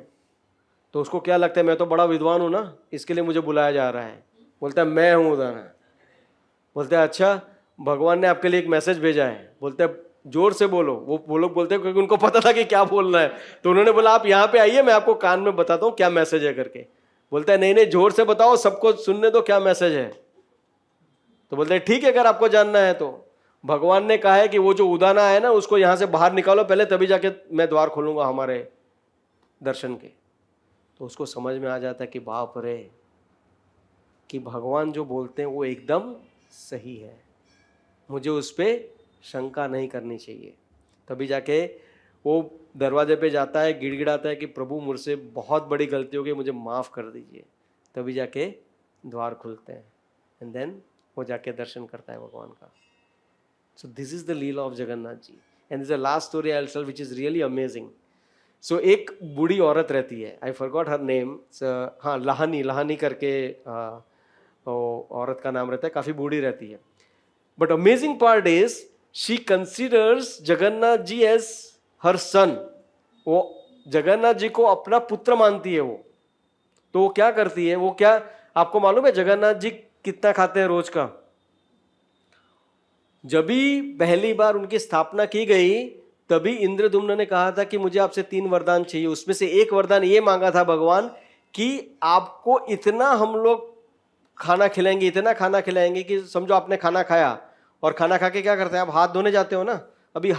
तो उसको क्या लगता है, मैं तो बड़ा विद्वान हूँ ना, इसके लिए मुझे बुलाया जा रहा है। बोलता है मैं हूँ उदाना। बोलते हैं अच्छा, भगवान ने आपके लिए एक मैसेज भेजा है। बोलते हैं जोर से बोलो। वो लोग बोलते हैं क्योंकि उनको पता था कि क्या बोलना है, तो उन्होंने बोला आप यहाँ पे आइए, मैं आपको कान में बताता हूँ क्या मैसेज है करके। बोलता है नहीं जोर से बताओ, सबको सुनने दो क्या मैसेज है। तो बोलते हैं ठीक है, अगर आपको जानना है तो। भगवान ने कहा है कि वो जो उदाना है ना, उसको यहाँ से बाहर निकालो पहले, तभी जाके मैं द्वार खोलूंगा हमारे दर्शन के। तो उसको समझ में आ जाता है कि बाप रे, कि भगवान जो बोलते हैं वो एकदम सही है, मुझे उस पर शंका नहीं करनी चाहिए। तभी जाके वो दरवाजे पे जाता है, गिड़गिड़ाता है कि प्रभु मुझसे बहुत बड़ी गलती हो गई, मुझे माफ़ कर दीजिए। तभी जाके द्वार खुलते हैं एंड देन वो जाके दर्शन करता है भगवान का। So this is the leela of Jagannath ji. And this the last story I will tell which is really amazing. So एक बूढ़ी औरत रहती है, आई फॉरगॉट हर नेम, हाँ लहानी करके वो औरत का नाम रहता है, काफ़ी बूढ़ी रहती है। But amazing part is she considers Jagannath ji as her son. वो जगन्नाथ जी को अपना पुत्र मानती है वो। तो वो क्या करती है, वो क्या आपको मालूम है जगन्नाथ जी कितना खाते हैं रोज का? जब भी पहली बार उनकी स्थापना की गई तभी इंद्रदुम्न ने कहा था कि मुझे आपसे 3 वरदान चाहिए। उसमें से एक वरदान ये मांगा था भगवान कि आपको इतना हम लोग खाना खिलाएंगे, इतना खाना खिलाएंगे कि समझो आपने खाना खाया और खाना खा के क्या करते हैं आप, हाथ धोने जाते हो ना। अभी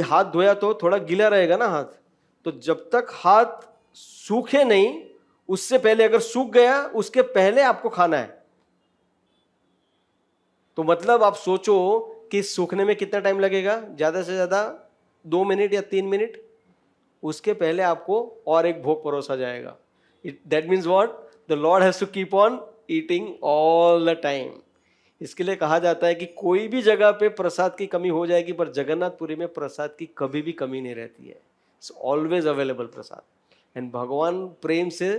हाथ धोया तो थोड़ा गीला रहेगा ना हाथ, तो जब तक हाथ सूखे नहीं उससे पहले, अगर सूख गया उसके पहले आपको खाना है। तो मतलब आप सोचो कि सूखने में कितना टाइम लगेगा, ज्यादा से ज्यादा 2 मिनट या 3 मिनट। उसके पहले आपको और एक भोग परोसा जाएगा। That means what, the lord has to keep on eating all the time. इसके लिए कहा जाता है कि कोई भी जगह पे प्रसाद की कमी हो जाएगी पर जगन्नाथपुरी में प्रसाद की कभी भी कमी नहीं रहती है। It's always available Prasad. And भगवान प्रेम से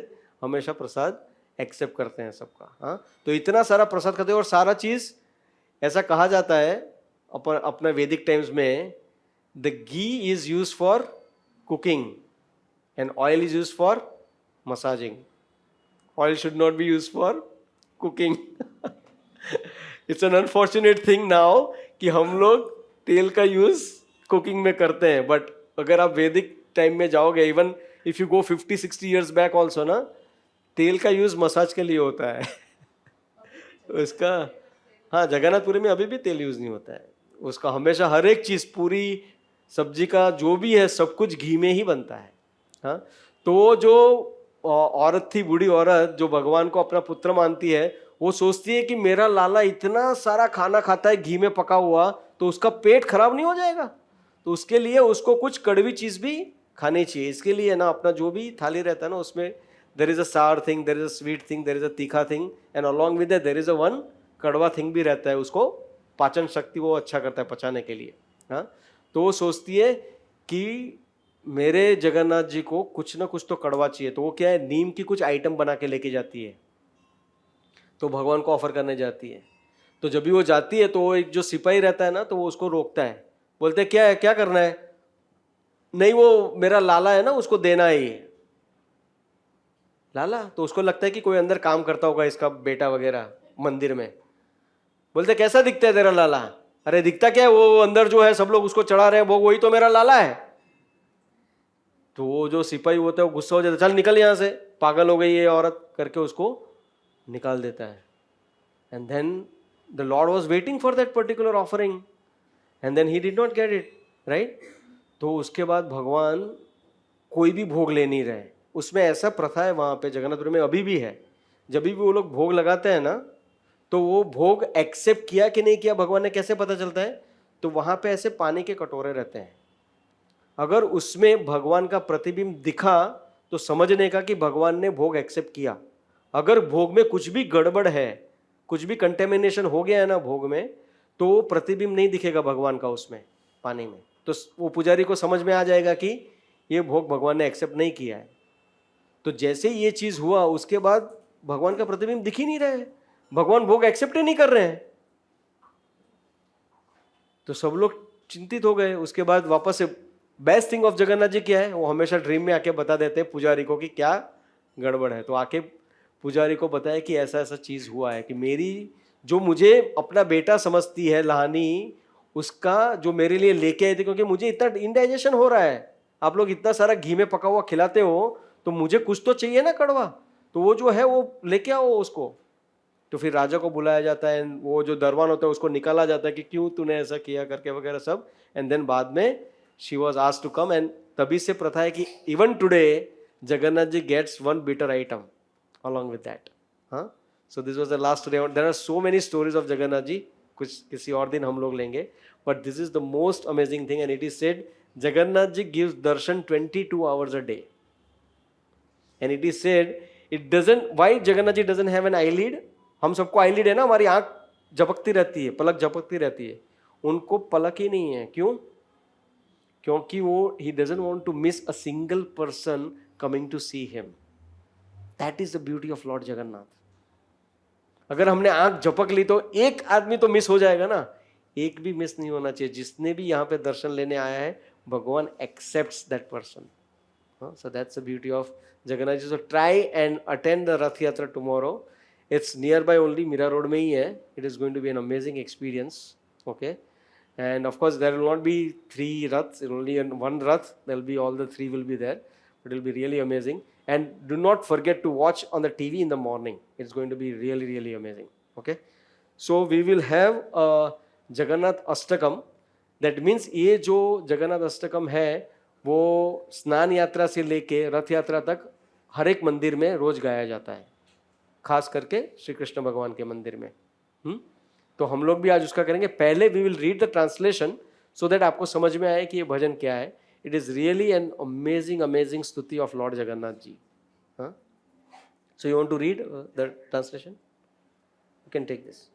हमेशा प्रसाद एक्सेप्ट करते हैं सबका। हाँ, तो इतना सारा प्रसाद खाते हैं। और सारा चीज ऐसा कहा जाता है अपना वैदिक टाइम्स में, the ghee is use for cooking and oil is use for massaging. Oil should not be use for cooking. It's an unfortunate thing now कि हम लोग तेल का यूज कुकिंग में करते हैं। बट अगर आप वैदिक टाइम में जाओगे, even if you go 50-60 years back also ना, तेल का यूज मसाज के लिए होता है। उसका, हाँ, जगन्नाथपुरी में अभी भी तेल यूज नहीं होता है उसका। हमेशा हर एक चीज, पूरी सब्जी का जो भी है सब कुछ घी में ही बनता है। हाँ, तो जो औरत थी, बूढ़ी औरत, जो भगवान को अपना पुत्र मानती है, वो सोचती है कि मेरा लाला इतना सारा खाना खाता है घी में पका हुआ, तो उसका पेट खराब नहीं हो जाएगा। तो उसके लिए उसको कुछ कड़वी चीज भी खानी चाहिए। इसके लिए ना अपना जो भी थाली रहता है ना, उसमें there is a sour thing, there is a sweet thing, there is a तीखा thing, and along with that there is a one कड़वा थिंग भी रहता है। उसको पाचन शक्ति वो अच्छा करता है पचाने के लिए। हाँ, तो वो सोचती है कि मेरे जगन्नाथ जी को कुछ ना कुछ तो कड़वा चाहिए। तो वो क्या है, नीम की कुछ आइटम बना के लेके जाती है, तो भगवान को ऑफर करने जाती है। तो जब भी वो जाती है तो वो एक जो सिपाही रहता है ना, तो वो उसको रोकता है, बोलते हैं क्या है, क्या करना है? नहीं, वो मेरा लाला है ना, उसको देना है ये। लाला? तो उसको लगता है कि कोई अंदर काम करता होगा, इसका बेटा वगैरह मंदिर में। बोलते कैसा दिखता है तेरा लाला? अरे दिखता क्या है, वो अंदर जो है सब लोग उसको चढ़ा रहे हैं वो, वही तो मेरा लाला है। तो वो जो सिपाही होता है वो गुस्सा हो जाता है, चल निकल यहाँ से, पागल हो गई ये औरत करके उसको निकाल देता है। And then the lord was waiting for that particular offering and then he did not get it, right. तो उसके बाद भगवान कोई भी भोग ले नहीं रहे। उसमें ऐसा प्रथा है वहाँ पे जगन्नाथपुरी में, अभी भी है, जब भी वो लोग भोग लगाते हैं ना, तो वो भोग एक्सेप्ट किया कि नहीं किया भगवान ने कैसे पता चलता है? तो वहाँ पे ऐसे पानी के कटोरे रहते हैं, अगर उसमें भगवान का प्रतिबिंब दिखा तो समझने का कि भगवान ने भोग एक्सेप्ट किया। अगर भोग में कुछ भी गड़बड़ है, कुछ भी कंटेमिनेशन हो गया है ना भोग में, तो वो प्रतिबिंब नहीं दिखेगा भगवान का उसमें पानी में। तो वो पुजारी को समझ में आ जाएगा कि ये भोग भगवान ने एक्सेप्ट नहीं किया है। तो जैसे ये चीज हुआ उसके बाद भगवान का प्रतिबिंब दिख ही नहीं रहा है, भगवान भोग एक्सेप्ट ही नहीं कर रहे हैं। तो सब लोग चिंतित हो गए। उसके बाद वापस से बेस्ट थिंग ऑफ जगन्नाथ जी क्या है, वो हमेशा ड्रीम में आके बता देते हैं पुजारी को कि क्या गड़बड़ है। तो आके पुजारी को बताया कि ऐसा ऐसा चीज हुआ है कि मेरी जो मुझे अपना बेटा समझती है लहानी, उसका जो मेरे लिए लेके आए थे, क्योंकि मुझे इतना इंडाइजेशन हो रहा है, आप लोग इतना सारा घी में पका हुआ खिलाते हो, तो मुझे कुछ तो चाहिए ना कड़वा, तो वो जो है वो लेके आओ उसको। तो फिर राजा को बुलाया जाता है, वो जो दरबान होता है उसको निकाला जाता है कि क्यों तूने ऐसा किया करके वगैरह सब। एंड देन बाद में she was asked to come, and तभी से प्रथा है कि even today Jagannath ji gets one bitter item along with that. हाँ, so this was the last day. There are so many stories of Jagannath ji, कुछ किसी और दिन हम लोग लेंगे, but this is the most amazing thing. And it is said Jagannath ji gives darshan 22 hours a day. And it is said, it doesn't, why Jagannath ji doesn't have an eyelid? हम सबको eyelid है ना, हमारी आंख झपकती रहती है, पलक झपकती रहती है. उनको पलक ही नहीं है. क्यों? क्योंकि वो he doesn't want to miss a single person coming to see him. That is the beauty of Lord Jagannath. अगर हमने आंख झपक ली तो एक आदमी तो मिस हो जाएगा ना, एक भी मिस नहीं होना चाहिए. जिसने भी यहाँ पे दर्शन लेने आया है, भगवान accepts that person. So that's the beauty of Jagannath ji. So try and attend the Rath Yatra tomorrow. It's nearby only, Mira Road में ही है. It is going to be an amazing experience. Okay. And of course there will not be 3 Raths, it will only one Rath. There will be, all the 3 will be there. It will be really amazing. And do not forget to watch on the TV in the morning. It's going to be really, really amazing. Okay. So we will have a Jagannath Ashtakam. That means ये जो Jagannath Ashtakam है, वो स्नान यात्रा से लेके रथ यात्रा तक हर एक मंदिर में रोज गाया जाता है, खास करके श्री कृष्ण भगवान के मंदिर में. तो हम लोग भी आज उसका करेंगे. पहले we will read the translation so that आपको समझ में आए कि ये भजन क्या है. It is really an amazing amazing stuti of lord Jagannath ji. So you want to read the translation? You can take this.